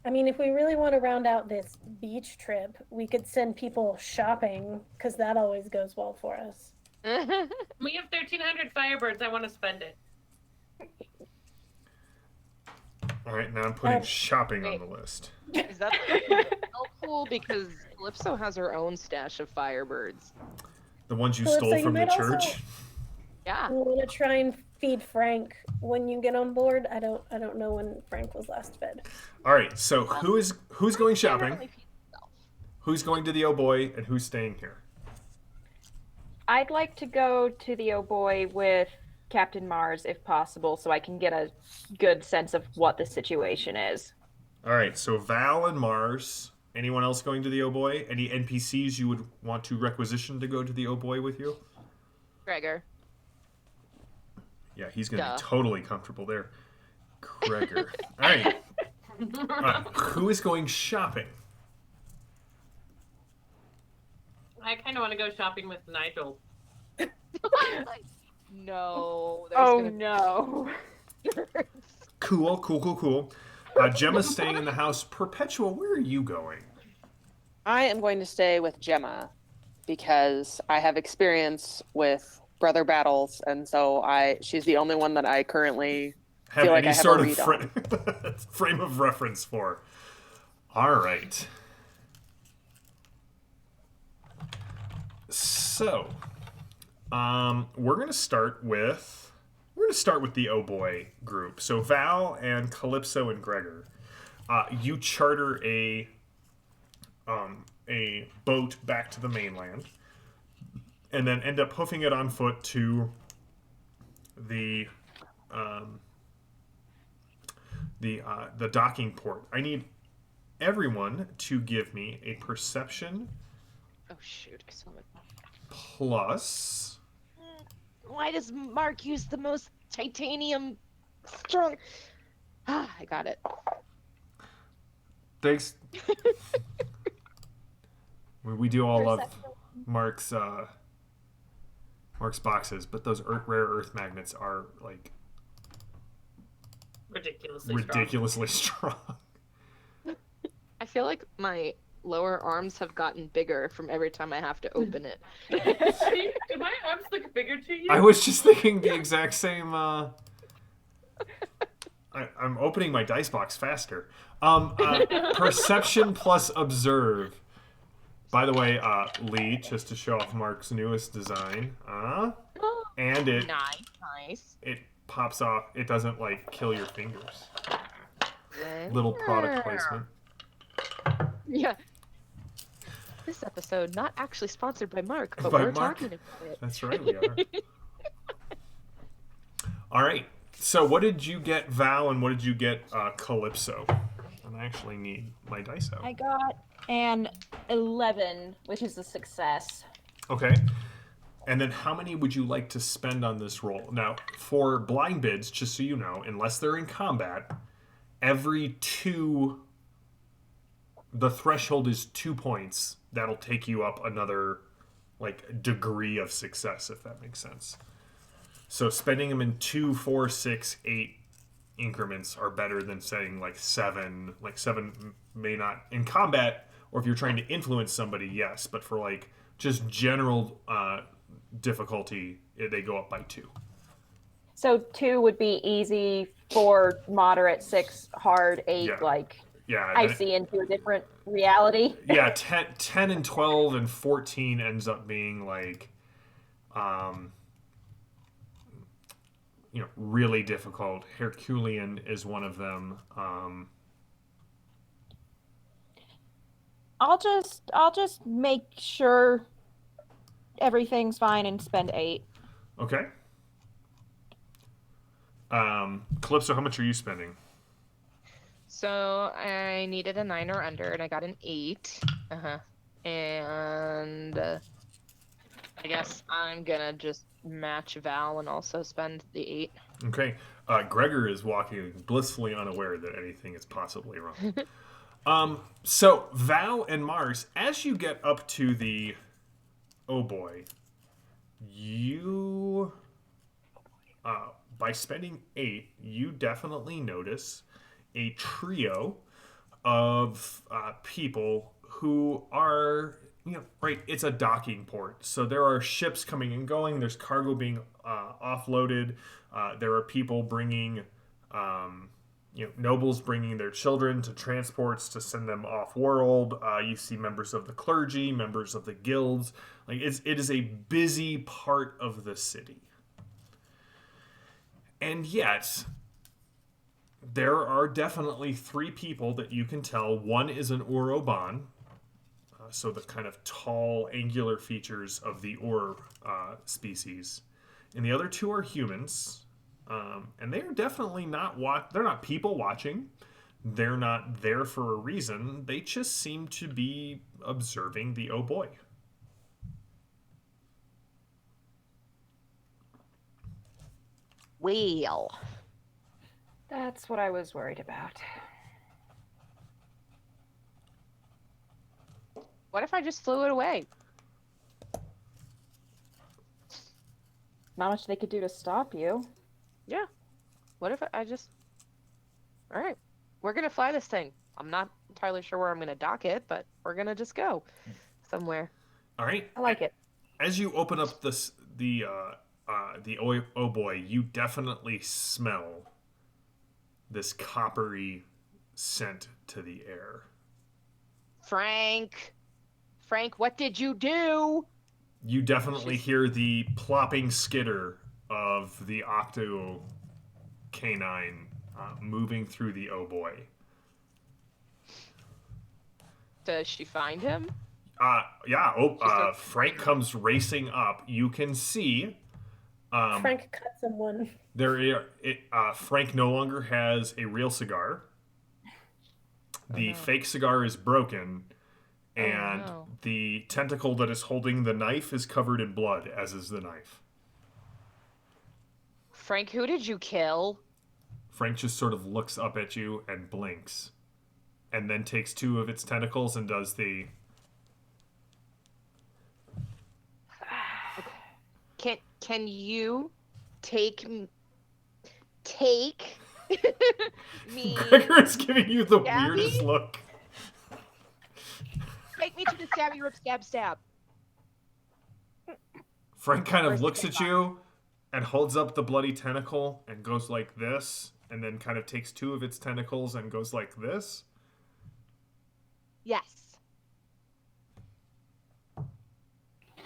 I mean, if we really want to round out this beach trip, we could send people shopping, because that always goes well for us. We have 1,300 Firebirds. I want to spend it. All right, now I'm putting Um, shopping on wait. the list. Is that helpful? Because Calypso has her own stash of Firebirds. The ones you Calypso, stole you from the might also- church. Yeah. We want to try and feed Frank when you get on board. I don't know when Frank was last fed. All right, so who's going shopping? Generally feeds himself. Who's going to the Oh Boy, and who's staying here? I'd like to go to the Oh Boy with Captain Mars if possible, so I can get a good sense of what the situation is. All right, so Val and Mars. Anyone else going to the Oh Boy? Any NPCs you would want to requisition to go to the Oh Boy with you? Gregor. Yeah, he's going to Duh. be totally comfortable there. Gregor. All right. Who is going shopping? I kind of want to go shopping with Nigel. No. There's Oh gonna be no. Cool. Gemma's staying in the house. Perpetua, where are you going? I am going to stay with Gemma because I have experience with brother battles, and so she's the only one that I currently Have feel like any I have sort a of read on. frame of reference for? All right. So, we're gonna start with the Oh Boy group. So Val and Calypso and Gregor, you charter a boat back to the mainland, and then end up hoofing it on foot to the docking port. I need everyone to give me a perception Oh shoot! I saw it. plus. Why does Mark use the most titanium strong? Ah, I got it. Thanks. We do all love Perception. Mark's boxes, but those rare earth magnets are like Ridiculously strong. I feel like my lower arms have gotten bigger from every time I have to open it. strong. Do my arms look bigger to you? I was just thinking the exact same. I'm opening my dice box faster. Perception plus observe. By the way, Lee, just to show off Mark's newest design, and Nice. it pops off. It doesn't like kill your fingers. Little product placement. Yeah. This episode not actually sponsored by Mark, but By we're Mark. talking about it. That's right, we are. All right. So, what did you get, Val, and what did you get, Calypso? And I actually need my dice out. I got an 11, which is a success. Okay. And then, how many would you like to spend on this roll? Now, for blind bids, just so you know, unless they're in combat, every 2. The threshold is 2 points. That'll take you up another, like, degree of success, if that makes sense. So spending them in 2, 4, 6, 8 increments are better than saying like 7. Like 7 may not in combat, or if you're trying to influence somebody, yes. But for like just general difficulty, they go up by 2. So 2 would be easy, 4 moderate, 6 hard, 8 Yeah. like Yeah. I then- see into a different reality. Yeah, 10 and 12 and 14 ends up being like, really difficult. Herculean is one of them. I'll just make sure everything's fine and spend 8. Okay. Calypso, how much are you spending? So I needed a 9 or under, and I got an 8. And I guess I'm gonna just match Val and also spend the 8. Okay. Gregor is walking blissfully unaware that anything is possibly wrong. So Val and Mars, as you get up to the Oh Boy, you by spending 8, you definitely notice a trio of people who are, right, it's a docking port. So there are ships coming and going. There's cargo being offloaded. There are people bringing, nobles bringing their children to transports to send them off-world. You see members of the clergy, members of the guilds. Like, it is a busy part of the city. And yet, there are definitely 3 people that you can tell. One is an Oroban, so the kind of tall, angular features of the Or species. And the other 2 are humans, and they are definitely not they're not people watching. They're not there for a reason. They just seem to be observing the Oh Boii. Well, That's what I was worried about. what if I just flew it away? Not much they could do to stop you. Yeah. What if I just... All right. We're going to fly this thing. I'm not entirely sure where I'm going to dock it, but we're going to just go somewhere. All right. I like it. As you open up the Oh Boii, you definitely smell this coppery scent to the air. Frank, what did you do? You definitely hear the plopping skitter of the octo canine moving through the Oh Boii. Does she find him? Yeah. Frank comes racing up. You can see. Frank cut someone. Frank no longer has a real cigar. The fake cigar is broken, and the tentacle that is holding the knife is covered in blood, as is the knife. Frank, who did you kill? Frank just sort of looks up at you and blinks, and then takes 2 of its tentacles and does the... Can you take me? Gregor is giving you the Stabby? weirdest look. Take me to the stabby rip stab. Frank kind of Where's looks the at you and holds up the bloody tentacle and goes like this, and then kind of takes 2 of its tentacles and goes like this. Yes.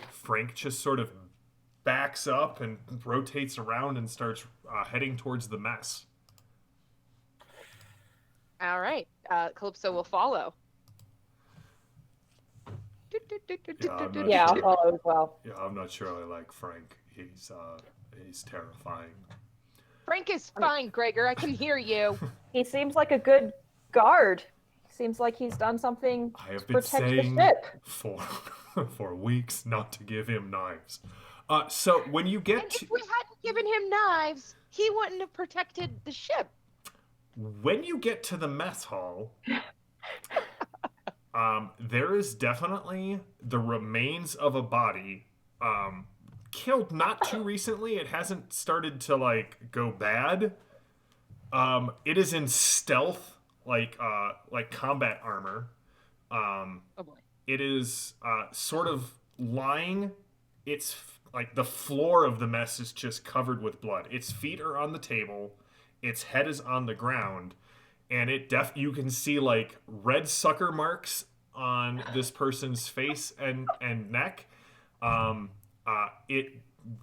Frank just sort of backs up and rotates around and starts heading towards the mess. All right. Calypso will follow. Yeah, I'll follow as well. Yeah, I'm not sure I like Frank. He's terrifying. Frank is fine, Gregor. I can hear you. He seems like a good guard. Seems like he's done something I have to been protect the saying ship. for weeks not to give him knives. So when you get And if we hadn't given him knives, he wouldn't have protected the ship. when you get to the mess hall, there is definitely the remains of a body killed not too recently. It hasn't started to go bad. It is in stealth, like combat armor. Oh boy. It is sort of lying. It's like the floor of the mess is just covered with blood. Its feet are on the table. Its head is on the ground. And you can see red sucker marks on this person's face and neck. It,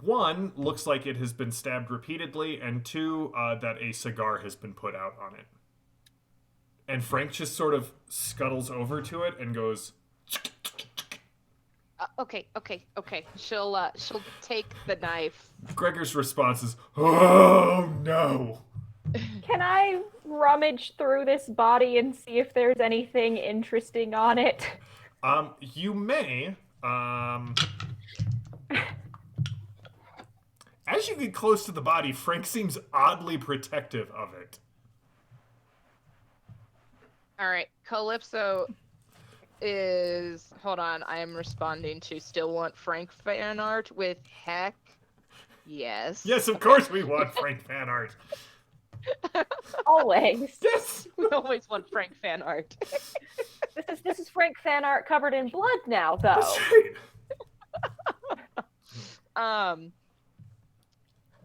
1, looks like it has been stabbed repeatedly, and 2, that a cigar has been put out on it. And Frank just sort of scuttles over to it and goes... Okay. She'll take the knife. Gregor's response is, "Oh no!" Can I rummage through this body and see if there's anything interesting on it? You may. As you get close to the body, Frank seems oddly protective of it. All right. Calypso is... Hold on. I am responding to still want Frank fan art with heck yes. Yes, of course we want Frank fan art. Always. Yes. We always want Frank fan art. This is Frank fan art covered in blood now, though. That's right.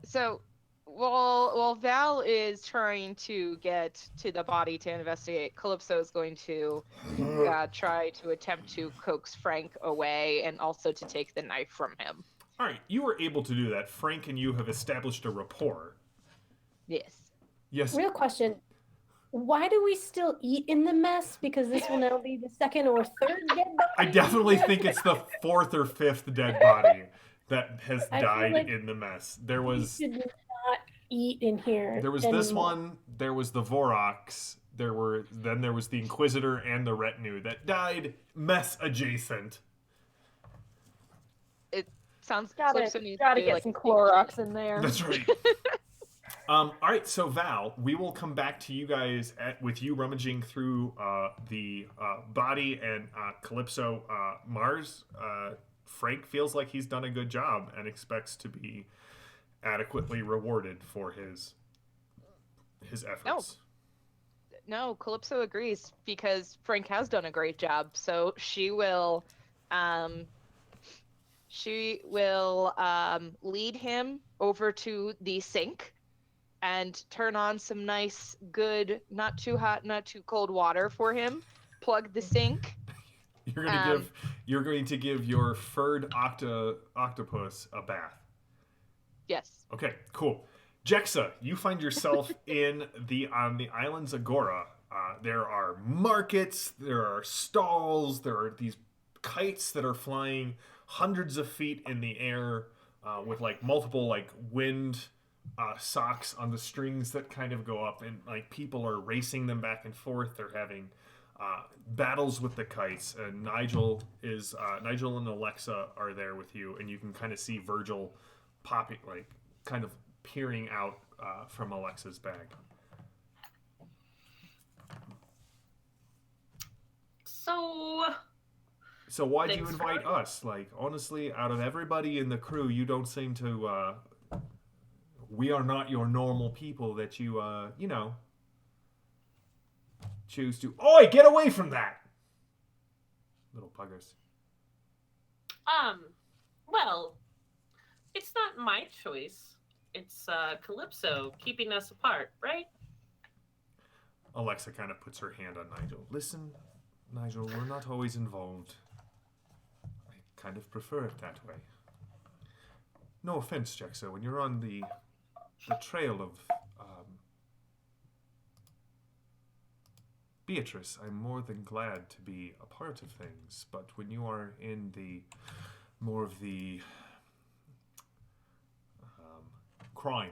So while Val is trying to get to the body to investigate, Calypso is going to try to attempt to coax Frank away and also to take the knife from him. All right, you were able to do that. Frank and you have established a rapport. Yes. Yes. Real question. Why do we still eat in the mess? Because this will now be the second or third dead body. I definitely think it's the fourth or fifth dead body that has I feel died like in the mess. There We was should not eat in here. this anymore. one, there was the Vorox, there was the Inquisitor and the retinue that died mess adjacent. It sounds Gotta Calypso needs get to do, like, some Clorox in there. That's right. All right, so Val, we will come back to you guys with you rummaging through the body and Calypso. Mars, Frank feels like he's done a good job and expects to be adequately rewarded for his efforts. No, Calypso agrees because Frank has done a great job. So she will lead him over to the sink and turn on some nice, good, not too hot, not too cold water for him. Plug the sink. You're going to give your furred octopus a bath. Yes. Okay, cool. Jexa, you find yourself on the island's agora. There are markets, there are stalls, there are these kites that are flying hundreds of feet in the air with like multiple like wind socks on the strings that kind of go up, and like people are racing them back and forth. They're having battles with the kites. Nigel and Alexa are there with you, and you can kind of see Virgil popping, like kind of peering out from Alexa's bag. So why'd you invite us? Like, honestly, out of everybody in the crew, you don't seem to. We are not your normal people that you, choose to. Oi, get away from that! Little puggers. Well, it's not my choice. It's Calypso keeping us apart, right? Alexa kind of puts her hand on Nigel. Listen, Nigel, we're not always involved. I kind of prefer it that way. No offense, Jexa, when you're on the trail of Beatrice, I'm more than glad to be a part of things, but when you are in the more of the crime,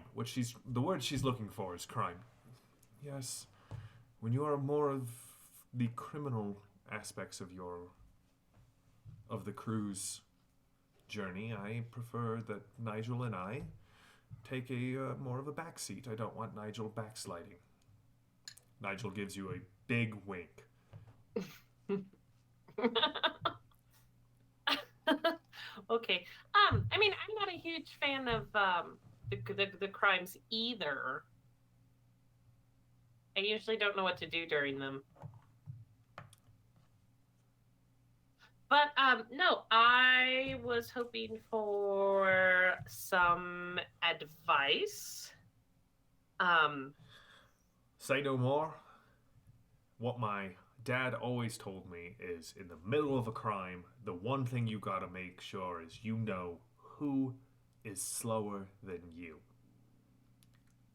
the word she's looking for is crime. Yes, when you are more of the criminal aspects of the crew's journey, I prefer that Nigel and I take a more of a backseat. I don't want Nigel backsliding. Nigel gives you a big wink. Okay. I mean, I'm not a huge fan of the crimes either. I usually don't know what to do during them. But no, I was hoping for some advice. Say no more. What my dad always told me is, in the middle of a crime, the one thing you gotta make sure is you know who is slower than you.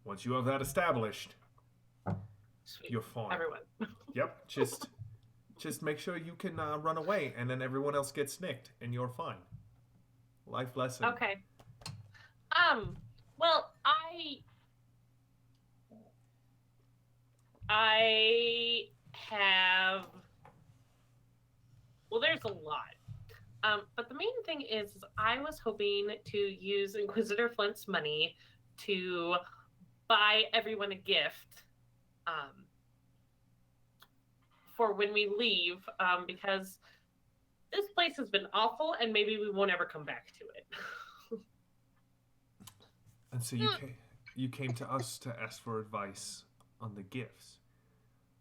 Once you have that established, Sweet. you're fine. Everyone. Yep, just make sure you can run away, and then everyone else gets nicked, and you're fine. Life lesson. Okay. Well, I have. Well, there's a lot. But the main thing is I was hoping to use Inquisitor Flint's money to buy everyone a gift for when we leave, because this place has been awful and maybe we won't ever come back to it. And so you came to us to ask for advice on the gifts.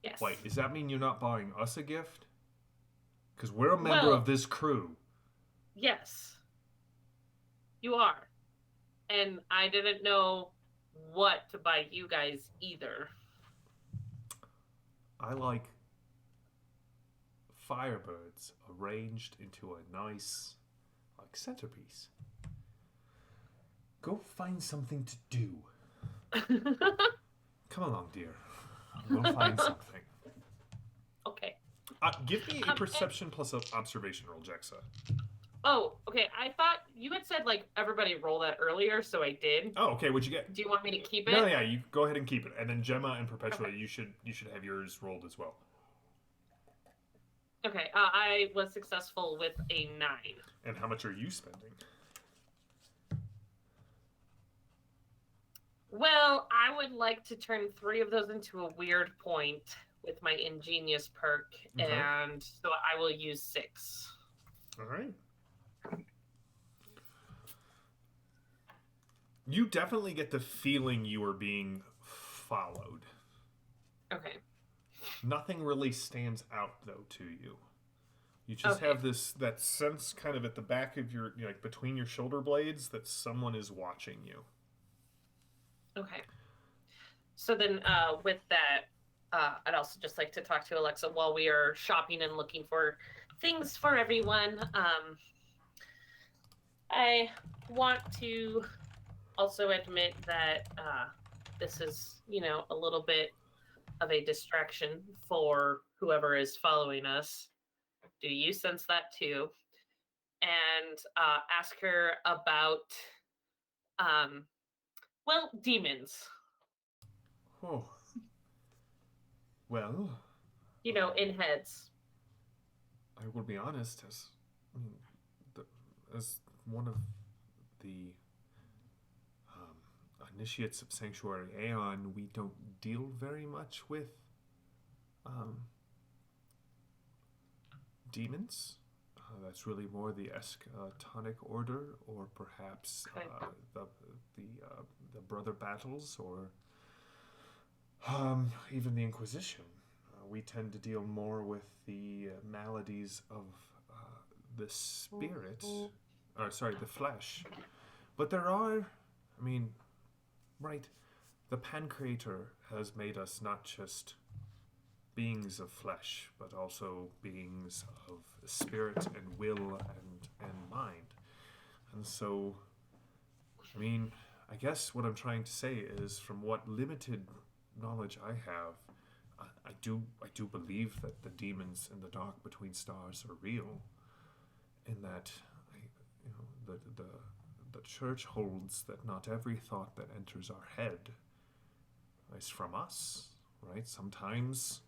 Yes. Wait, does that mean you're not buying us a gift? Because we're a member Well- of this crew. Yes. You are. And I didn't know what to buy you guys either. I like firebirds arranged into a nice, like, centerpiece. Go find something to do. Come along, dear. We'll find something. Okay. Give me a perception plus an observation roll, Jexa. Oh, okay. I thought you had said like everybody roll that earlier, so I did. Oh, okay. What'd you get? Do you want me to keep it? No, yeah. You go ahead and keep it, and then Gemma and Perpetua, you should have yours rolled as well. Okay. I was successful with a 9. And how much are you spending? Well, I would like to turn 3 of those into a weird point with my ingenious perk, Okay. and so I will use 6. All right. You definitely get the feeling you are being followed. Okay. Nothing really stands out though to you. You just Okay. have that sense kind of at the back of your, like, between your shoulder blades, that someone is watching you. Okay. So then, with that, I'd also just like to talk to Alexa while we are shopping and looking for things for everyone. I want to also admit that this is, a little bit of a distraction for whoever is following us. Do you sense that too? And ask her about, demons. Oh. Well, In heads. I will be honest, as one of the initiates of Sanctuary Aeon, we don't deal very much with demons. That's really more the Eschatonic Order, or perhaps Okay. the Brother Battles, or even the Inquisition. We tend to deal more with the maladies of the spirit, the flesh. But there are, right, the Pancreator has made us not just beings of flesh, but also beings of spirit and will and mind. And so, I guess what I'm trying to say is, from what limited knowledge I have, I do believe that the demons in the dark between stars are real, in that the church holds that not every thought that enters our head is from us, right? Sometimes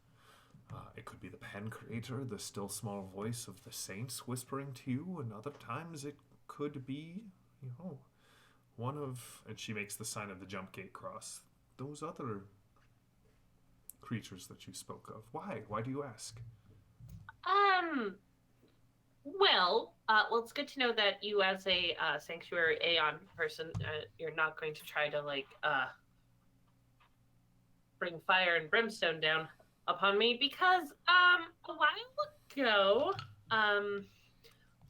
it could be the Pancreator, the still small voice of the saints whispering to you, and other times it could be, one of, and she makes the sign of the jump gate cross, those other creatures that you spoke of. Why? Why do you ask? Well, it's good to know that you, as a Sanctuary Aeon person, you're not going to try to, bring fire and brimstone down upon me, because, a while ago,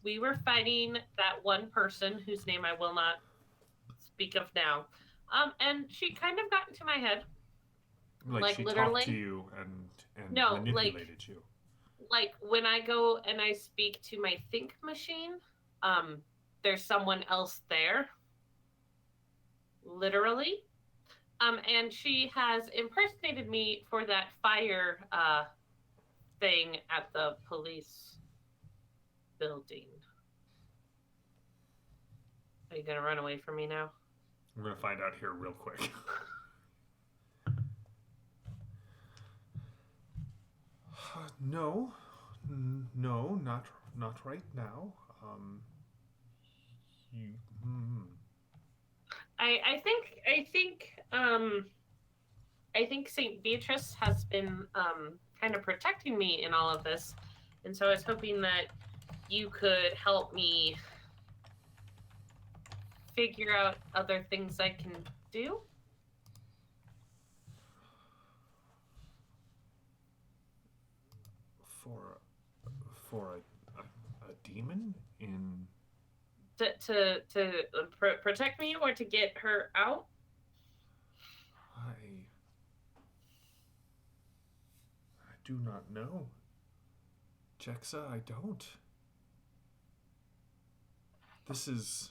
we were fighting that one person whose name I will not speak of now, and she kind of got into my head. Like she literally talked to you and No, manipulated you. When I go and I speak to my think machine, there's someone else there. Literally. And she has impersonated me for that fire thing at the police building. Are you gonna run away from me now? I'm gonna find out here real quick. No, not right now. You. I think Saint Beatrice has been kind of protecting me in all of this, and so I was hoping that you could help me figure out other things I can do. For a demon in... To protect me or to get her out? I do not know. Jexa, I don't. This is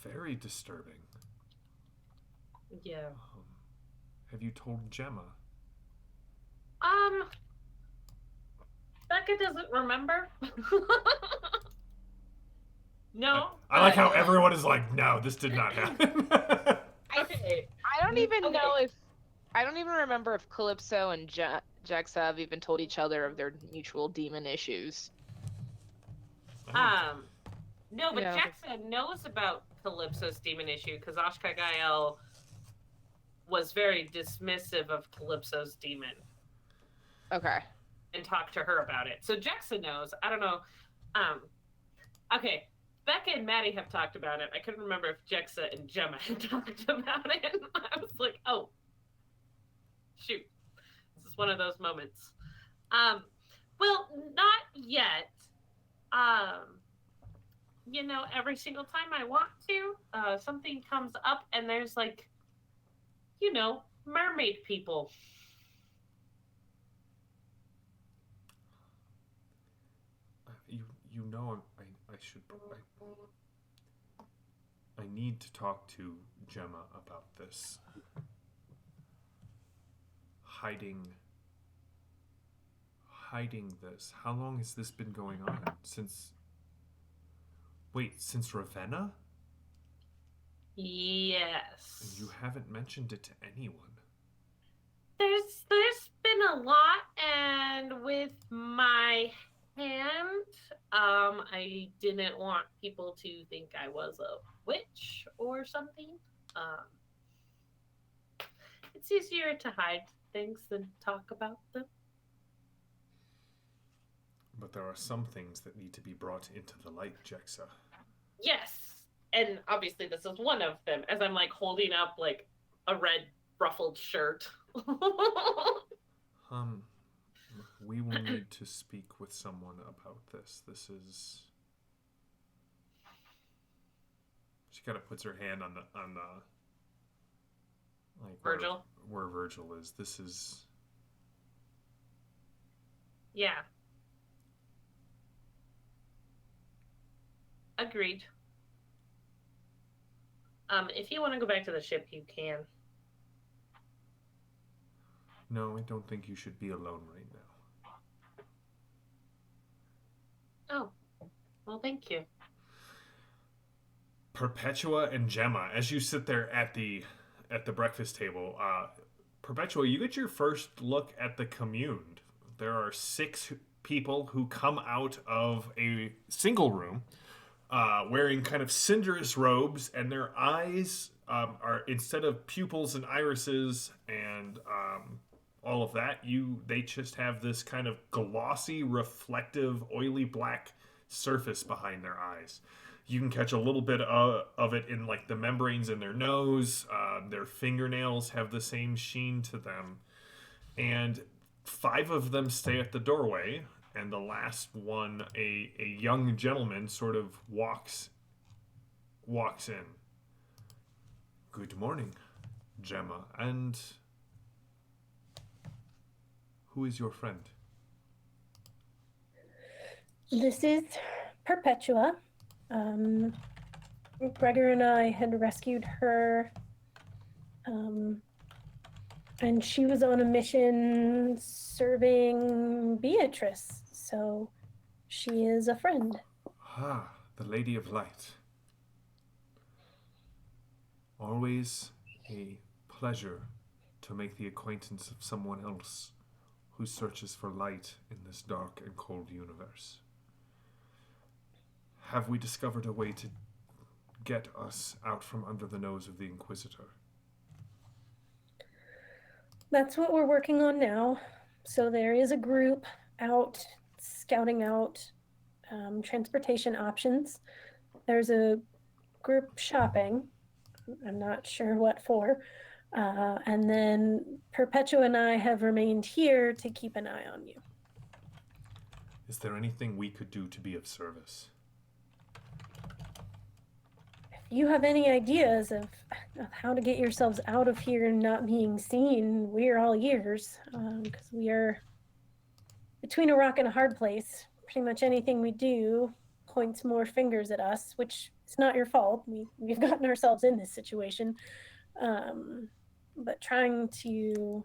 very disturbing. Yeah. Have you told Gemma? Becca doesn't remember. No. I like how everyone is like, no, this did not happen. Okay. I don't even Okay. know if I don't even remember if Calypso and Jexa have even told each other of their mutual demon issues. No, but Yeah. Jexa knows about Calypso's demon issue because Ashka Gael was very dismissive of Calypso's demon Okay. and talked to her about it. So Jexa knows. I don't know. Okay. Becca and Maddie have talked about it. I couldn't remember if Jexa and Gemma had talked about it. I was like, oh, shoot. This is one of those moments. Well, not yet. You know, every single time I want to, something comes up and there's like, you know, mermaid people. You know, I need to talk to Gemma about this. Hiding this. How long has this been going on? Since Ravenna? Yes. And you haven't mentioned it to anyone. There's been a lot, and with my hand, I didn't want people to think I was a witch or something. It's easier to hide things than talk about them. But there are some things that need to be brought into the light, Jexa. Yes, and obviously this is one of them. As I'm like holding up like a red ruffled shirt. We will need to speak with someone about this. This is... She kind of puts her hand on the like Virgil? Where Virgil is. This is... Yeah. Agreed. If you want to go back to the ship, you can. No, I don't think you should be alone right now. Oh, well, thank you. Perpetua and Gemma, as you sit there at the breakfast table, Perpetua, you get your first look at the Communed. There are 6 people who come out of a single room, wearing kind of cinderous robes, and their eyes are, instead of pupils and irises and all of that, they just have this kind of glossy, reflective, oily black surface behind their eyes. You can catch a little bit of it in like the membranes in their nose. Their fingernails have the same sheen to them. And 5 of them stay at the doorway, and the last one, a young gentleman, sort of walks in. Good morning, Gemma. And who is your friend? This is Perpetua. Gregor and I had rescued her, and she was on a mission serving Beatrice, so she is a friend. Ah, the Lady of Light. Always a pleasure to make the acquaintance of someone else who searches for light in this dark and cold universe. Have we discovered a way to get us out from under the nose of the Inquisitor? That's what we're working on now. So there is a group out scouting out transportation options. There's a group shopping. I'm not sure what for. And then Perpetua and I have remained here to keep an eye on you. Is there anything we could do to be of service? If you have any ideas of how to get yourselves out of here and not being seen, we're all ears. Because we are between a rock and a hard place. Pretty much anything we do points more fingers at us, which is not your fault. We've gotten ourselves in this situation. But trying to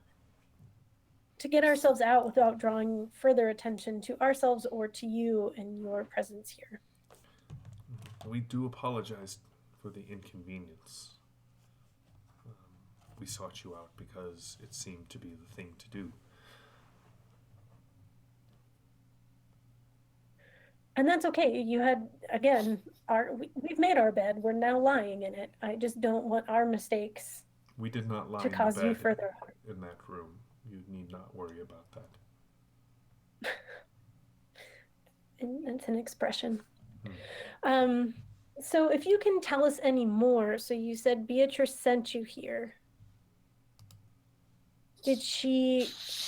get ourselves out without drawing further attention to ourselves or to you and your presence here. We do apologize for the inconvenience. We sought you out because it seemed to be the thing to do. And that's okay. You had, again, we've made our bed. We're now lying in it. I just don't want our mistakes We did not lie to in cause the bed you further harm. in that room. You need not worry about that. It's an expression. So if you can tell us any more, so you said Beatrice sent you here. Did she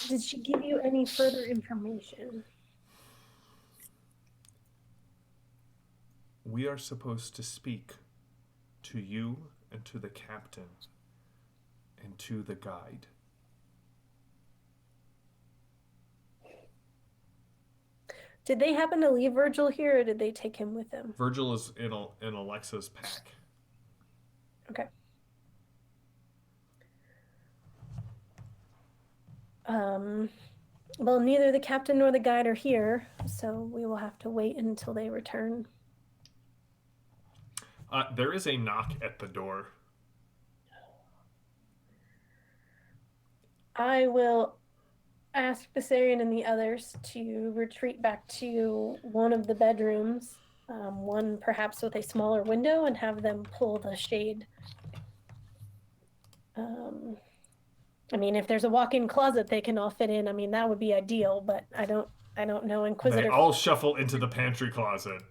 give you any further information? We are supposed to speak to you and to the captain and to the guide. Did they happen to leave Virgil here, or did they take him with them? Virgil is in Alexa's pack. Okay. Well, neither the captain nor the guide are here, so we will have to wait until they return. There is a knock at the door. I will ask Viserion and the others to retreat back to one of the bedrooms, one perhaps with a smaller window, and have them pull the shade. I mean, if there's a walk-in closet they can all fit in, I mean, that would be ideal, but I don't know Inquisitor. They all shuffle into the pantry closet.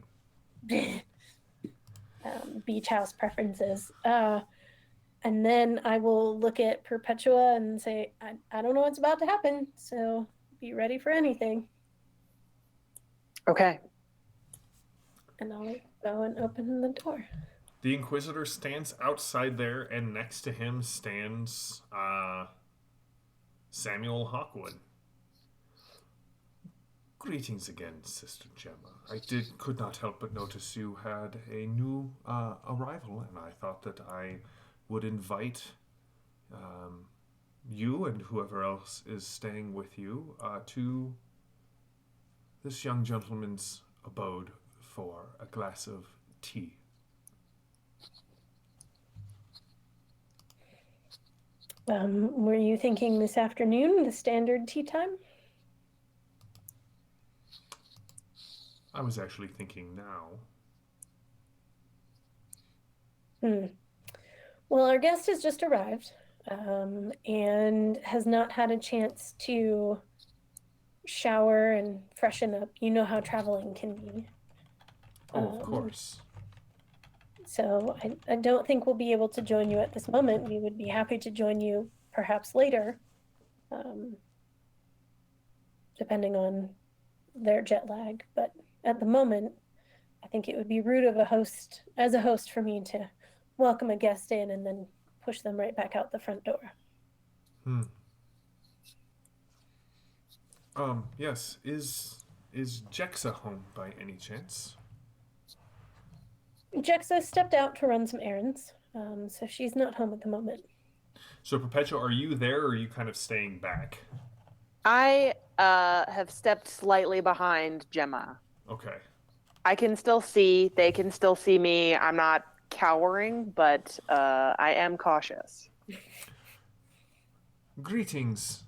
Beach house preferences. And then I will look at Perpetua and say, I don't know what's about to happen, so be ready for anything. Okay. And I'll go and open the door. The Inquisitor stands outside there, and next to him stands Samuel Hawkwood. Greetings again, Sister Gemma. I could not help but notice you had a new arrival, and I thought that I would invite you and whoever else is staying with you to this young gentleman's abode for a glass of tea. Were you thinking this afternoon, the standard tea time? I was actually thinking now. Well, our guest has just arrived and has not had a chance to shower and freshen up. You know how traveling can be. Oh, of course. So I don't think we'll be able to join you at this moment. We would be happy to join you perhaps later, depending on their jet lag. But at the moment, I think it would be rude of a host for me to welcome a guest in and then push them right back out the front door. Yes. Is Jexa home by any chance? Jexa stepped out to run some errands, so she's not home at the moment. So, Perpetua, are you there, or are you kind of staying back? I have stepped slightly behind Gemma. Okay. I can still see. They can still see me. I'm not cowering, but I am cautious. Greetings.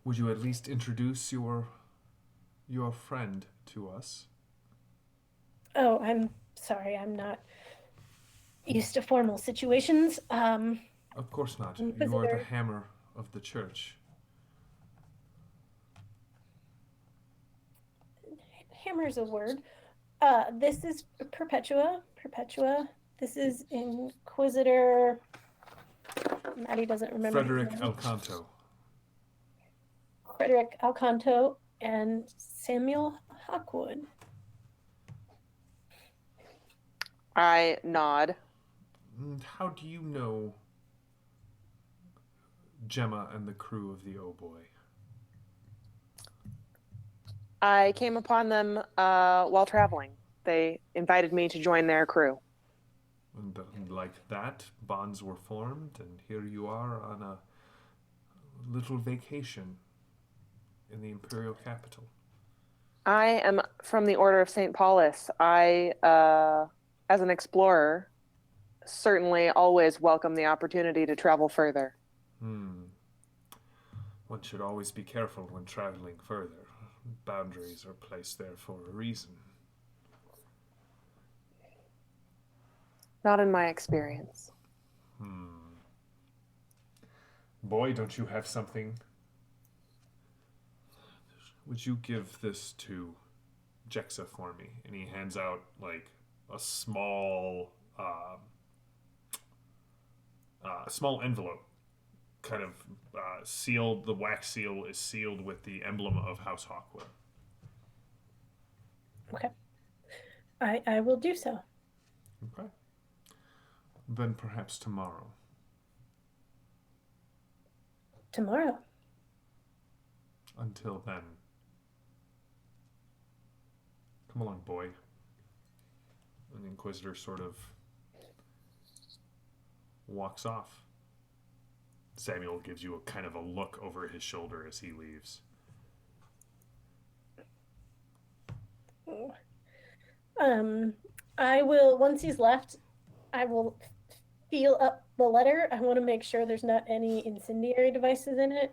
Would you at least introduce your friend to us? Oh, I'm sorry. I'm not used to formal situations. Of course not. Inquisitor. You are the hammer of the church. Hammer's a word. This is Perpetua. This is Inquisitor. Maddie doesn't remember. Frederick Alcanto. Frederick Alcanto and Samuel Hawkwood. I nod. And how do you know Gemma and the crew of the Oh Boii? I came upon them while traveling. They invited me to join their crew. And like that, bonds were formed, and here you are on a little vacation in the Imperial capital. I am from the Order of St. Paulus. I, as an explorer, certainly always welcome the opportunity to travel further. One should always be careful when traveling further. Boundaries are placed there for a reason. Not in my experience. Boy, don't you have something? Would you give this to Jexa for me? And he hands out like a small envelope, kind of sealed. The wax seal is sealed with the emblem of House Hawkwood. Okay. I will do so. Okay. Then perhaps tomorrow. Tomorrow. Until then, come along, boy. And the Inquisitor sort of walks off. Samuel gives you a kind of a look over his shoulder as he leaves. I will, once he's left, I will feel up the letter. I want to make sure there's not any incendiary devices in it.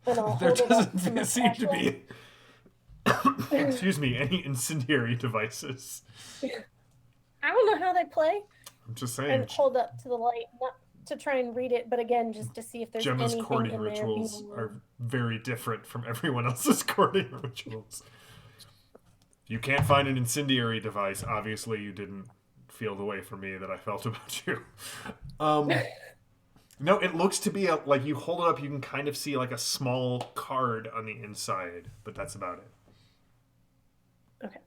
And I'll There hold it up to doesn't my seem to flashlight. be, excuse me, any incendiary devices. I don't know how they play. I'm just saying. And hold up to the light, not to try and read it, but again, just to see if there's Gemma's anything courting in rituals there. are very different from everyone else's courting rituals. You can't find an incendiary device. Obviously, you didn't feel the way for me that I felt about you. No, it looks to be like you hold it up, you can kind of see like a small card on the inside, but that's about it. Okay.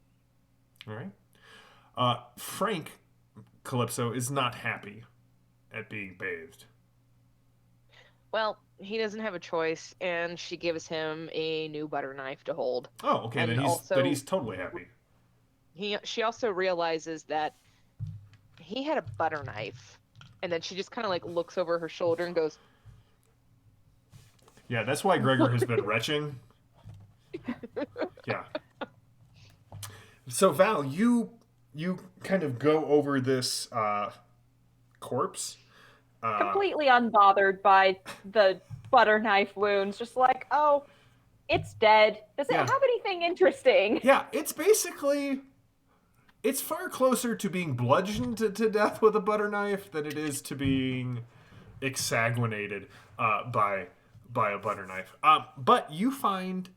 All right. Frank Calypso is not happy at being bathed. Well, he doesn't have a choice, and she gives him a new butter knife to hold. Oh, okay. And Then he's totally happy. She also realizes that he had a butter knife, and then she just kind of like looks over her shoulder and goes, Yeah, that's why Gregor has been retching. Yeah. So Val, you kind of go over this corpse. Completely unbothered by the butter knife wounds. Just like, oh, it's dead. Does it Yeah. have anything interesting? Yeah, it's basically... It's far closer to being bludgeoned to death with a butter knife than it is to being exsanguinated by a butter knife. But you find...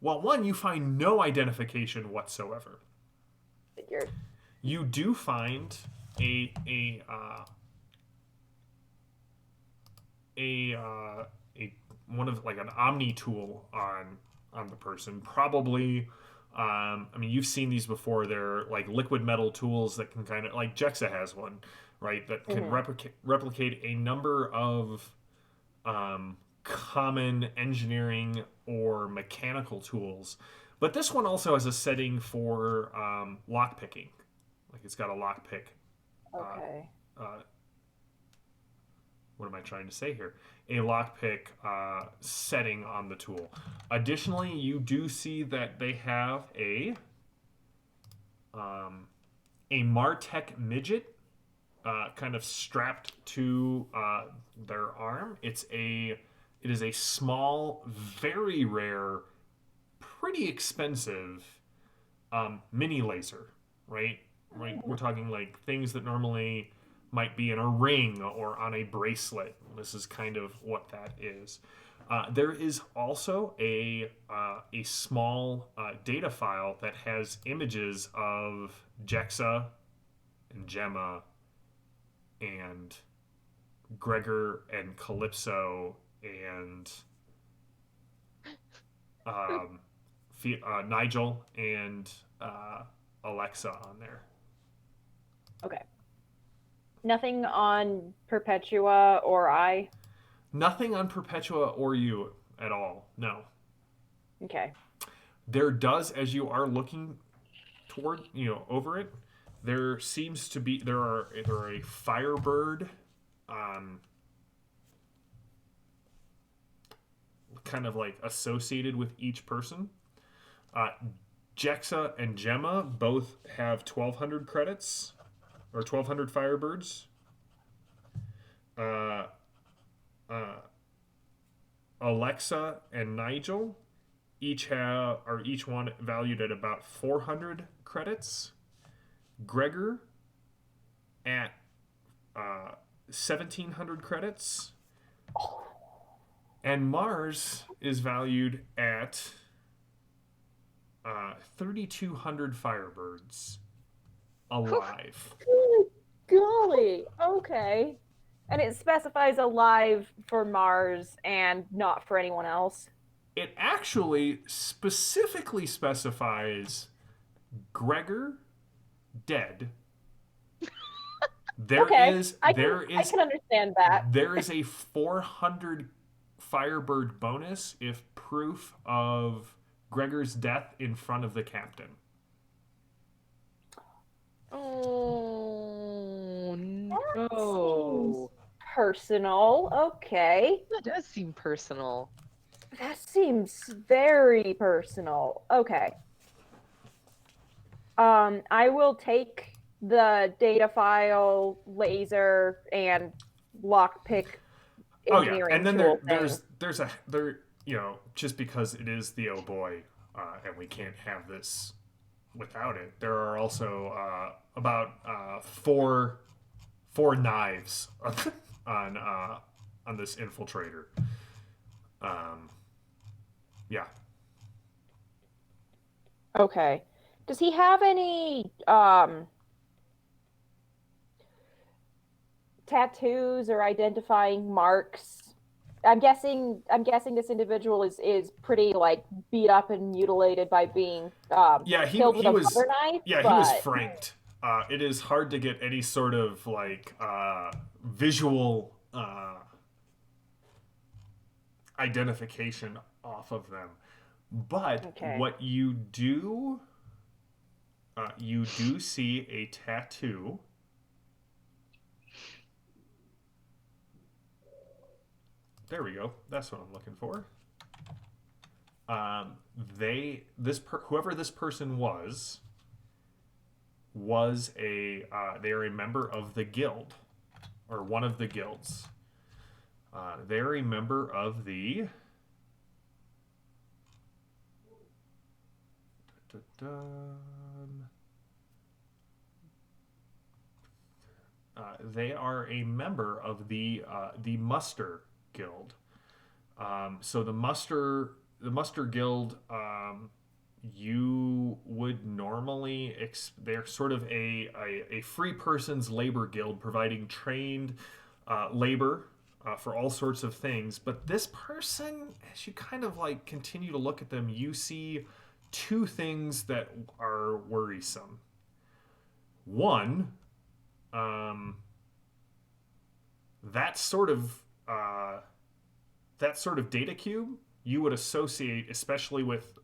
you find no identification whatsoever. Figured. You do find a one of like an omni tool on the person. Probably, you've seen these before. They're like liquid metal tools that can kind of like Jexa has one, right? That can replicate a number of common engineering or mechanical tools. But this one also has a setting for lock picking. Like it's got a lock pick. Okay. What am I trying to say here? A lockpick setting on the tool. Additionally, you do see that they have a Martech midget kind of strapped to their arm. It is a small, very rare, pretty expensive mini laser, right? Right. We're talking like things that normally might be in a ring or on a bracelet. This is kind of what that is. There is also a small data file that has images of Jexa and Gemma and Gregor and Calypso and um, Nigel and Alexa on there. Okay. Nothing on Perpetua or I? Nothing on Perpetua or you at all. No. Okay. There does, as you are looking toward, over it, there seems to be there are a Firebird, kind of like associated with each person. Uh, Jexa and Gemma both have 1,200 credits or 1,200 Firebirds. Uh, uh, Alexa and Nigel each one valued at about 400 credits. Gregor at 1,700 credits, and Mars is valued at 3,200 Firebirds alive. Golly. Okay. And it specifies alive for Mars and not for anyone else. It actually specifically specifies Gregor dead. There Okay, is I there can, I is can understand that. there is a 400 Firebird bonus if proof of Gregor's death in front of the captain. Oh That no. seems personal. Okay. That does seem personal. That seems very personal. Okay. I will take the data file, laser, and lockpick Oh yeah, engineering and then tool there just because it is the Oh Boy, and we can't have this without it. There are also about four knives on this infiltrator. Yeah. Okay. Does he have any tattoos or identifying marks? I'm guessing this individual is pretty like beat up and mutilated by being Yeah, killed with a butter knife. yeah, he was franked. It is hard to get any sort of like visual identification off of them. But Okay. what you do see a tattoo. There we go. That's what I'm looking for. Whoever this person was they are a member of the guild, or one of the guilds. They're a member of the they are a member of the Muster Guild. So the Muster Guild, you would normally they're sort of a free person's labor guild, providing trained labor for all sorts of things. But this person, as you kind of like continue to look at them, you see two things that are worrisome. One, that sort of data cube you would associate, especially with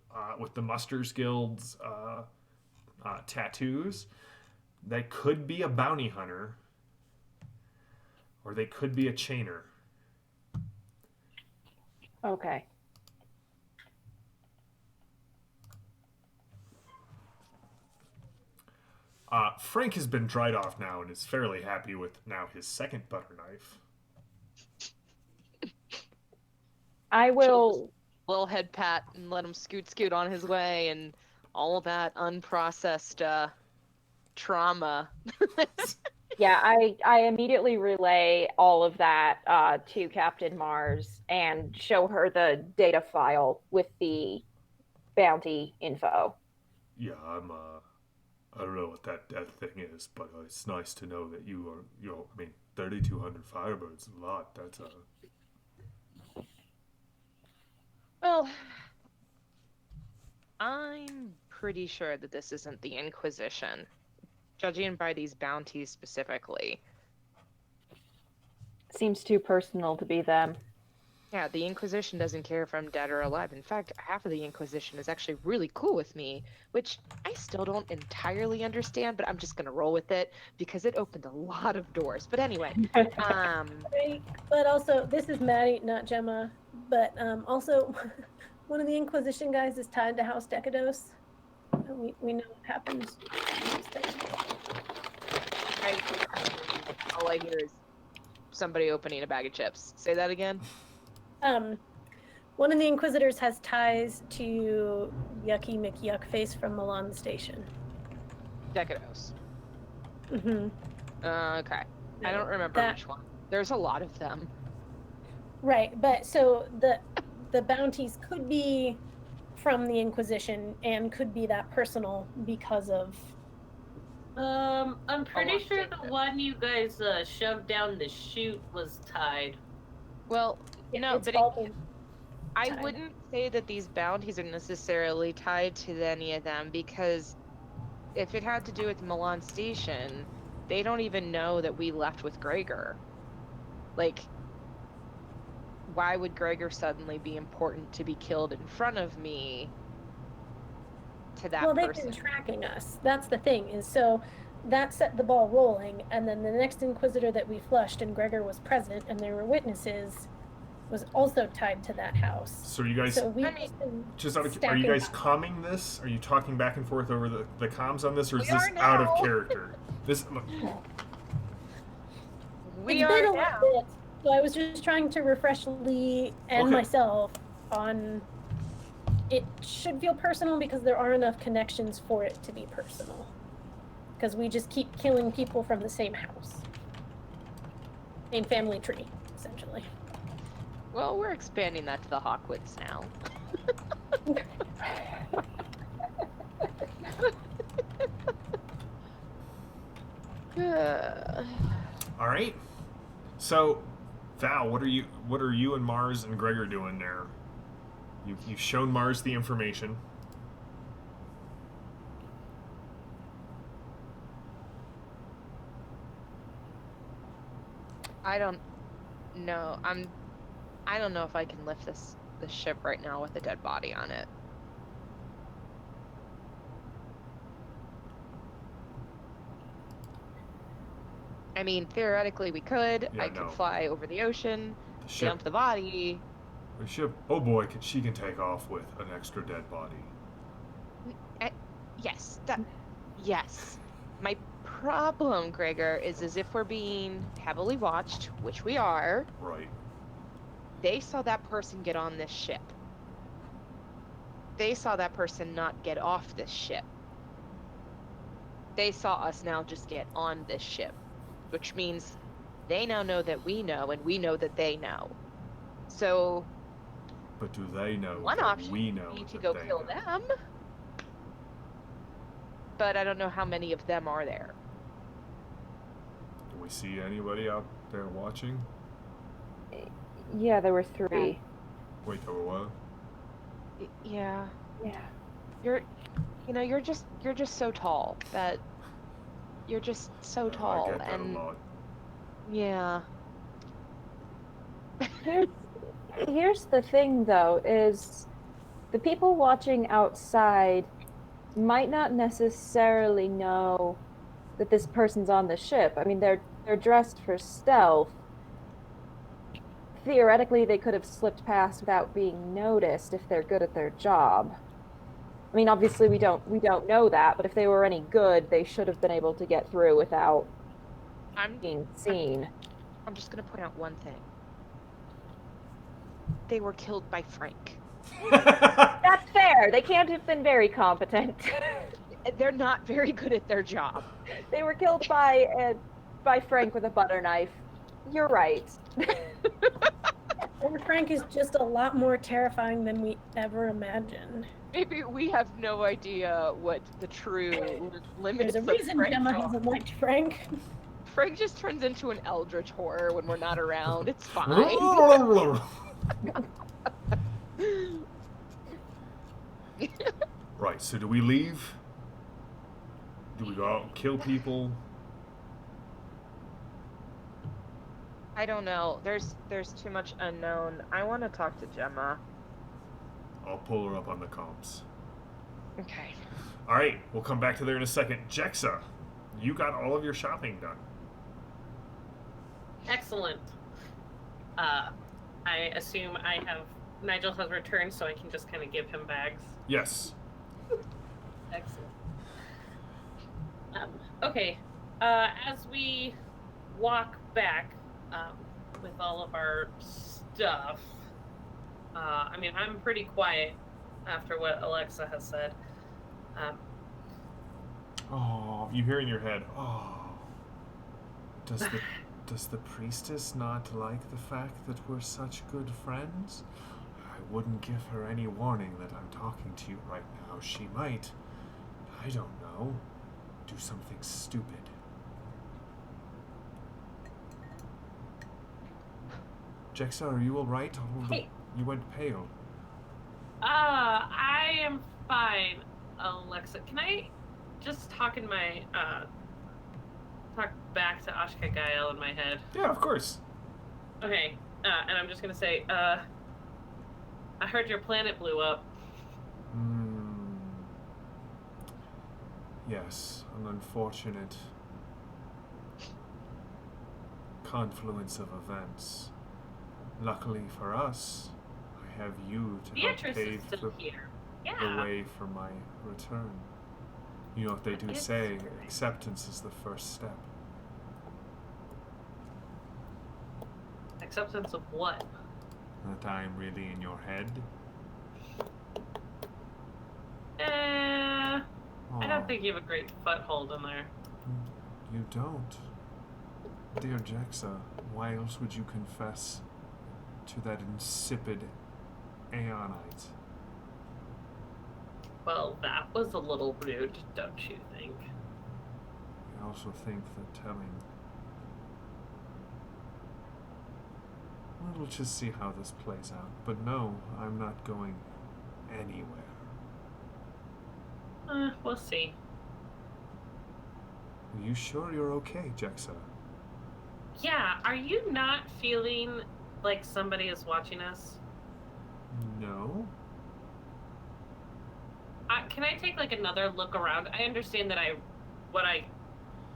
the Musters Guild's tattoos. They could be a bounty hunter, or they could be a chainer. Okay. Frank has been dried off now and is fairly happy with now his second butter knife. I will. Little head pat and let him scoot on his way, and all of that unprocessed trauma. Yeah, I immediately relay all of that to Captain Mars and show her the data file with the bounty info. Yeah, I don't know what that thing is, but it's nice to know that you are, 3,200 Firebirds is a lot. That's Well, I'm pretty sure that this isn't the Inquisition, judging by these bounties specifically. Seems too personal to be them. Yeah, the Inquisition doesn't care if I'm dead or alive. In fact, half of the Inquisition is actually really cool with me, which I still don't entirely understand, but I'm just gonna roll with it because it opened a lot of doors. But anyway, Right. But also, this is Maddie, not Gemma. But also, one of the Inquisition guys is tied to House Decados. And we know what happens. all I hear is somebody opening a bag of chips. Say that again. One of the Inquisitors has ties to Yucky McYuckface from Milan Station. Decados. Mm-hmm. Okay. I don't remember which one. There's a lot of them. Right, but so the bounties could be from the Inquisition and could be that personal because of. I'm pretty sure the one you guys shoved down the chute was tied. Well, no, it's but all I tied. wouldn't say that these bounties are necessarily tied to any of them, because if it had to do with Milan Station, they don't even know that we left with Gregor. Like, why would Gregor suddenly be important to be killed in front of me to that Well, they've person? been tracking us. That's the thing, is so that set the ball rolling, and then the next Inquisitor that we flushed and Gregor was present and there were witnesses was also tied to that house. so. You guys, So we just out of, are you guys calming this? Are you talking back and forth over the comms on this, or is this out of character? This look, We it's are been a now. little bit, so I was just trying to refresh Lee and Okay. myself on. It should feel personal because there are enough connections for it to be personal. Because we just keep killing people from the same house, same family tree, essentially. Well, we're expanding that to the Hawkwoods now. all right. So, Val, what are you and Mars and Gregor doing there? You've shown Mars the information. I don't know. I don't know if I can lift this ship right now with a dead body on it. I mean, theoretically we could. Yeah, I could no. fly over the ocean, The ship, Um, dump the body. the ship. Oh boy, she can take off with an extra dead body. Yes, yes. My problem, Gregor, is if we're being heavily watched, which we are, Right. they saw that person get on this ship. They saw that person not get off this ship. They saw us now just get on this ship, which means they now know that we know, and we know that they know. So But do they know one that option we know would be to that go they kill know? them. But I don't know how many of them are there. Do we see anybody out there watching? Yeah, there were 3. Wait, there were what? Yeah. Yeah. You're just so tall that you're just so tall, I get that and a lot. yeah. Here's the thing, though, is the people watching outside might not necessarily know that this person's on the ship. I mean, they're dressed for stealth. Theoretically, they could have slipped past without being noticed if they're good at their job. I mean, obviously we don't know that, but if they were any good, they should have been able to get through without being seen. I'm just gonna point out one thing. They were killed by Frank. That's fair. They can't have been very competent. They're not very good at their job. They were killed by Frank with a butter knife. You're right. Or Frank is just a lot more terrifying than we ever imagined. Maybe we have no idea what the true limits There's a of reason Frank Gemma are. hasn't liked Frank. Frank just turns into an eldritch horror when we're not around. It's fine. Right, so do we leave? Do we go out and kill people? I don't know. There's too much unknown. I want to talk to Gemma. I'll pull her up on the comms. Okay. Alright, we'll come back to there in a second. Jexa, you got all of your shopping done. Excellent. I assume Nigel has returned, so I can just kind of give him bags. Yes. Excellent. Okay. As we walk back with all of our stuff, I mean, I'm pretty quiet after what Alexa has said. Oh, you hear in your head, oh. Does the priestess not like the fact that we're such good friends? I wouldn't give her any warning that I'm talking to you right now. She might, I don't know, do something stupid. Jexa, are you alright? Hey. You went pale. I am fine, Alexa. Can I just talk in my, talk back to Ashka Gael in my head? Yeah, of course. Okay, and I'm just gonna say, I heard your planet blew up. Yes, an unfortunate confluence of events. Luckily for us, I have you to help Beatrice pave is still here. Yeah. the way for my return. You know what they do It's say, great. acceptance is the first step. Acceptance of what? That I am really in your head. I don't think you have a great foothold in there. You don't. Dear Jexa, why else would you confess to that insipid Aeonite? Well, that was a little rude, don't you think? I also think that telling... Well, we'll just see how this plays out. But no, I'm not going anywhere. We'll see. Are you sure you're okay, Jexa? Yeah, are you not feeling like somebody is watching us? No? Can I take like another look around? I understand that what I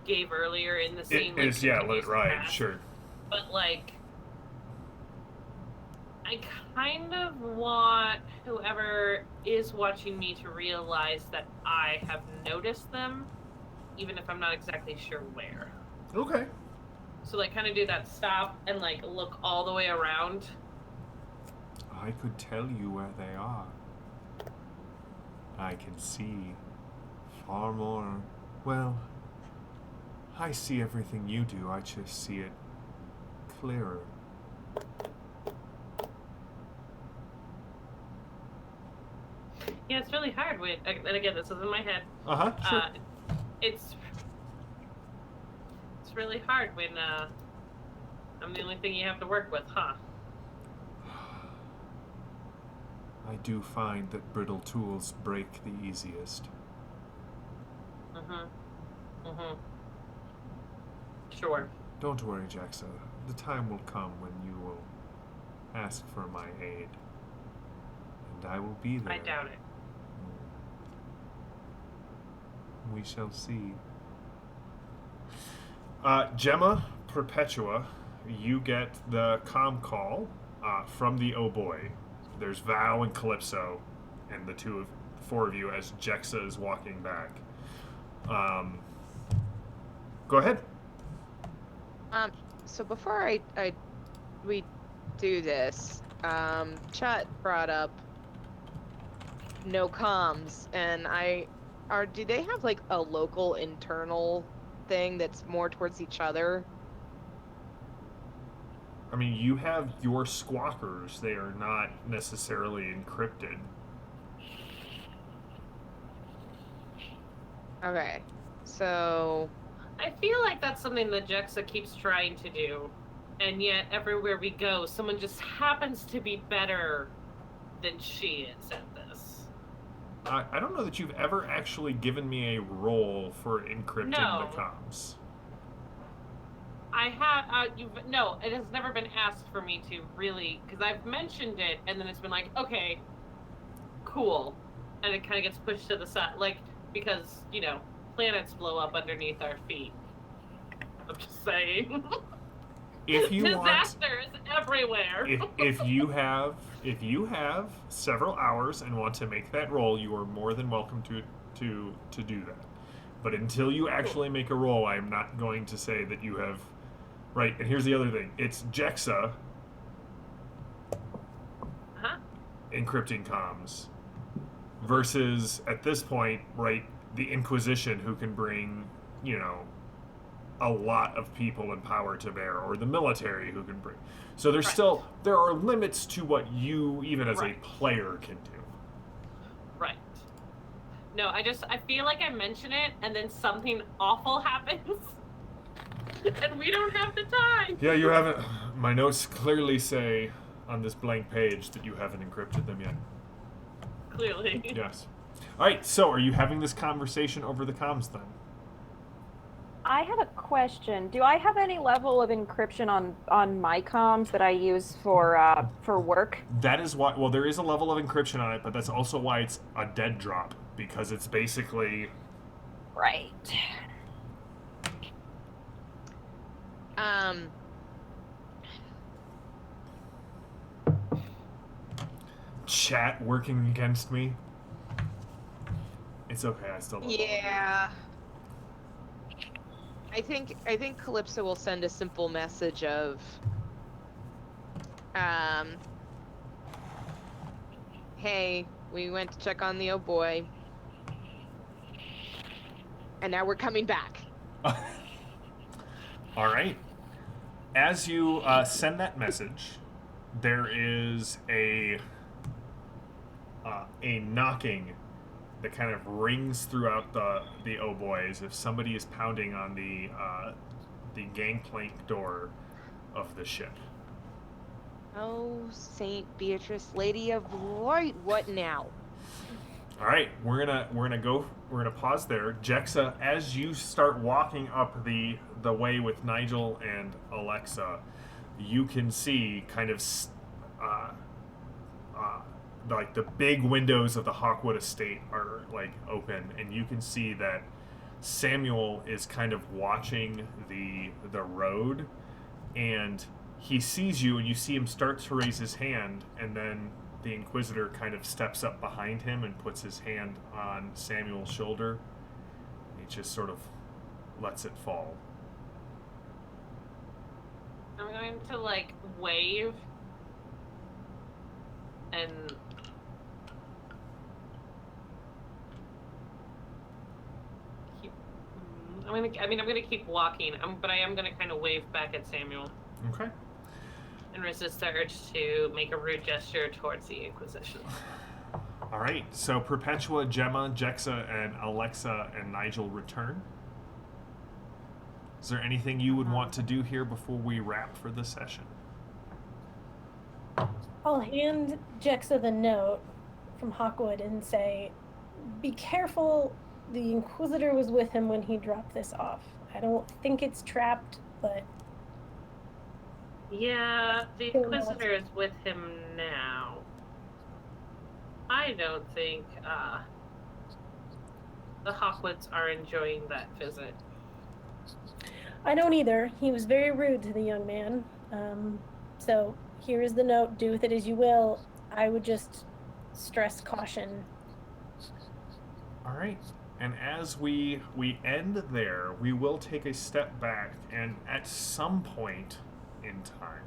gave earlier in the scene. It is, yeah, let continues it to ride, pass, sure. But like, I kind of want whoever is watching me to realize that I have noticed them, even if I'm not exactly sure where. Okay. So like kind of do that stop and like look all the way around. I could tell you where they are. I can see far more. Well, I see everything you do, I just see it clearer. Yeah, it's really hard when, and again, this is in my head. Sure. It's really hard when I'm the only thing you have to work with, huh? I do find that brittle tools break the easiest. Sure. Don't worry, Jexa. The time will come when you will ask for my aid. And I will be there. I doubt it. We shall see. Gemma, Perpetua, you get the comm call from the Oh Boii. There's Val and Calypso, and the four of you as Jexa is walking back. Go ahead. So before we do this, Chet brought up no comms, and do they have like a local internal thing that's more towards each other? I mean, you have your squawkers. They are not necessarily encrypted. Okay. So I feel like that's something that Jexa keeps trying to do, and yet everywhere we go, someone just happens to be better than she is at this. I don't know that you've ever actually given me a role for encrypting No. the comms. I have, no, it has never been asked for me to really, because I've mentioned it, and then it's been like, okay, cool, and it kind of gets pushed to the side, like, because, you know, planets blow up underneath our feet. I'm just saying. If you Disasters everywhere. if you have several hours and want to make that roll, you are more than welcome to do that. But until you actually make a roll, I am not going to say that you have. Right, and here's the other thing: it's Jexa encrypting comms versus at this point, right, the Inquisition, who can bring, you know, a lot of people and power to bear, or the military, who can bring. So there's still, there are limits to what you, even as a player, can do. Right. No, I feel like I mention it, and then something awful happens, and we don't have the time. Yeah, you haven't. My notes clearly say on this blank page that you haven't encrypted them yet. Clearly. Yes. All right. So, are you having this conversation over the comms then? I have a question. Do I have any level of encryption on my comms that I use for work? That is why. Well, there is a level of encryption on it, but that's also why it's a dead drop, because it's basically. Right. Chat working against me. It's okay. I still. yeah. I think Calypso will send a simple message of, hey, we went to check on the Oh Boii, and now we're coming back. All right. As you send that message, there is a knocking that kind of rings throughout the Oh Boii, as if somebody is pounding on the gangplank door of the ship. Oh, Saint Beatrice, Lady of Light, what now? All right, we're gonna pause there. Jexa, as you start walking up the way with Nigel and Alexa, you can see kind of like the big windows of the Hawkwood estate are like open, and you can see that Samuel is kind of watching the road, and he sees you, and you see him start to raise his hand, and then the Inquisitor kind of steps up behind him and puts his hand on Samuel's shoulder. He just sort of lets it fall. I'm going to, like, wave and keep. I'm gonna keep walking. But I am gonna kind of wave back at Samuel. Okay. And resist the urge to make a rude gesture towards the Inquisition. All right. So Perpetua, Gemma, Jexa, and Alexa and Nigel return. Is there anything you would want to do here before we wrap for the session? I'll hand Jexa the note from Hawkwood and say, be careful, the Inquisitor was with him when he dropped this off. I don't think it's trapped, but... Yeah, the Inquisitor is with him now. I don't think, the Hawkwoods are enjoying that visit. I don't either. He was very rude to the young man. So here is the note. Do with it as you will. I would just stress caution. All right. And as we end there, we will take a step back, and at some point in time,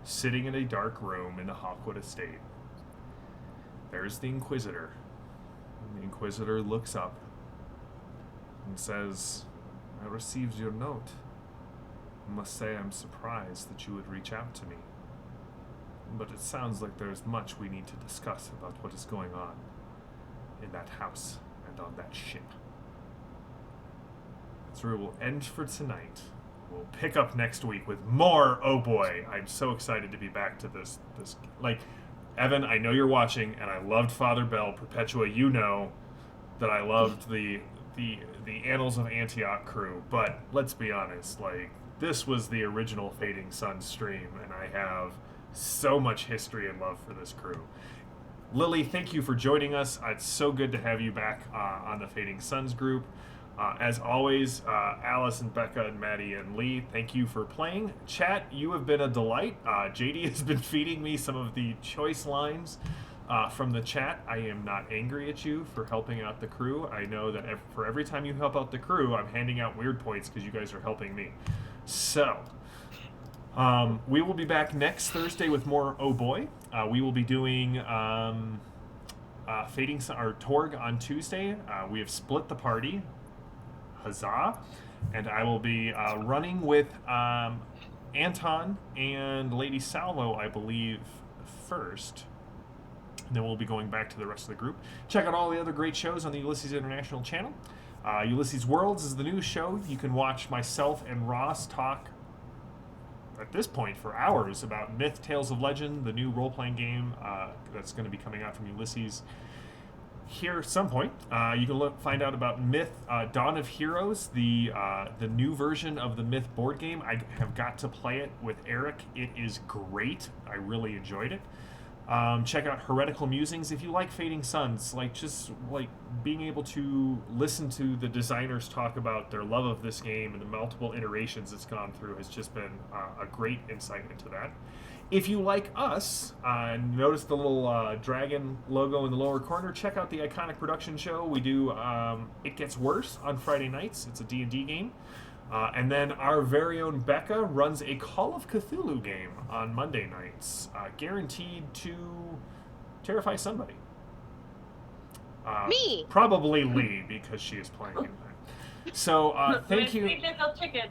sitting in a dark room in the Hawkwood estate, there's the Inquisitor. And the Inquisitor looks up and says, I received your note. must say I'm surprised that you would reach out to me. But it sounds like there's much we need to discuss about what is going on in that house and on that ship. So we will end for tonight. We'll pick up next week with more Oh Boy. I'm so excited to be back to this. Like, Evan, I know you're watching, and I loved Father Bell. Perpetua, you know that I loved the Annals of Antioch crew. But let's be honest, like, this was the original Fading Sun stream, and I have so much history and love for this crew. Lily, thank you for joining us. It's so good to have you back on the Fading Suns group. As always, Alice and Becca and Maddie and Lee, thank you for playing. Chat, you have been a delight. JD has been feeding me some of the choice lines from the chat. I am not angry at you for helping out the crew. I know that for every time you help out the crew, I'm handing out weird points because you guys are helping me. So, we will be back next Thursday with more Oh Boy. We will be doing Fading Sun, or Torg on Tuesday. We have split the party. Huzzah. And I will be running with Anton and Lady Salvo, I believe, first. And then we'll be going back to the rest of the group. Check out all the other great shows on the Ulysses International channel. Ulysses Worlds is the new show. You can watch myself and Ross talk, at this point, for hours about Myth, Tales of Legend, the new role-playing game that's going to be coming out from Ulysses here at some point. You can find out about Myth Dawn of Heroes, the new version of the Myth board game. I have got to play it with Eric. It is great. I really enjoyed it. Check out Heretical Musings if you like Fading Suns. Just being able to listen to the designers talk about their love of this game and the multiple iterations it's gone through has just been a great insight into that. If you like us, notice the little dragon logo in the lower corner. Check out the Iconic Production Show. We do It Gets Worse on Friday nights. It's a D&D game. And then our very own Becca runs a Call of Cthulhu game on Monday nights, guaranteed to terrify somebody. Me! Probably Lee, because she is playing in that. So, thank you. Little chicken.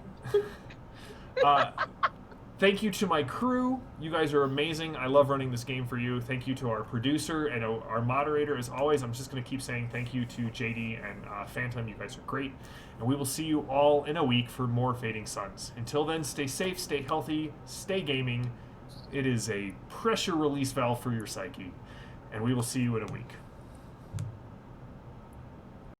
Thank you to my crew. You guys are amazing. I love running this game for you. Thank you to our producer and our moderator. As always, I'm just going to keep saying thank you to JD and Phantom. You guys are great. And we will see you all in a week for more Fading Suns. Until then, stay safe, stay healthy, stay gaming. It is a pressure release valve for your psyche. And we will see you in a week.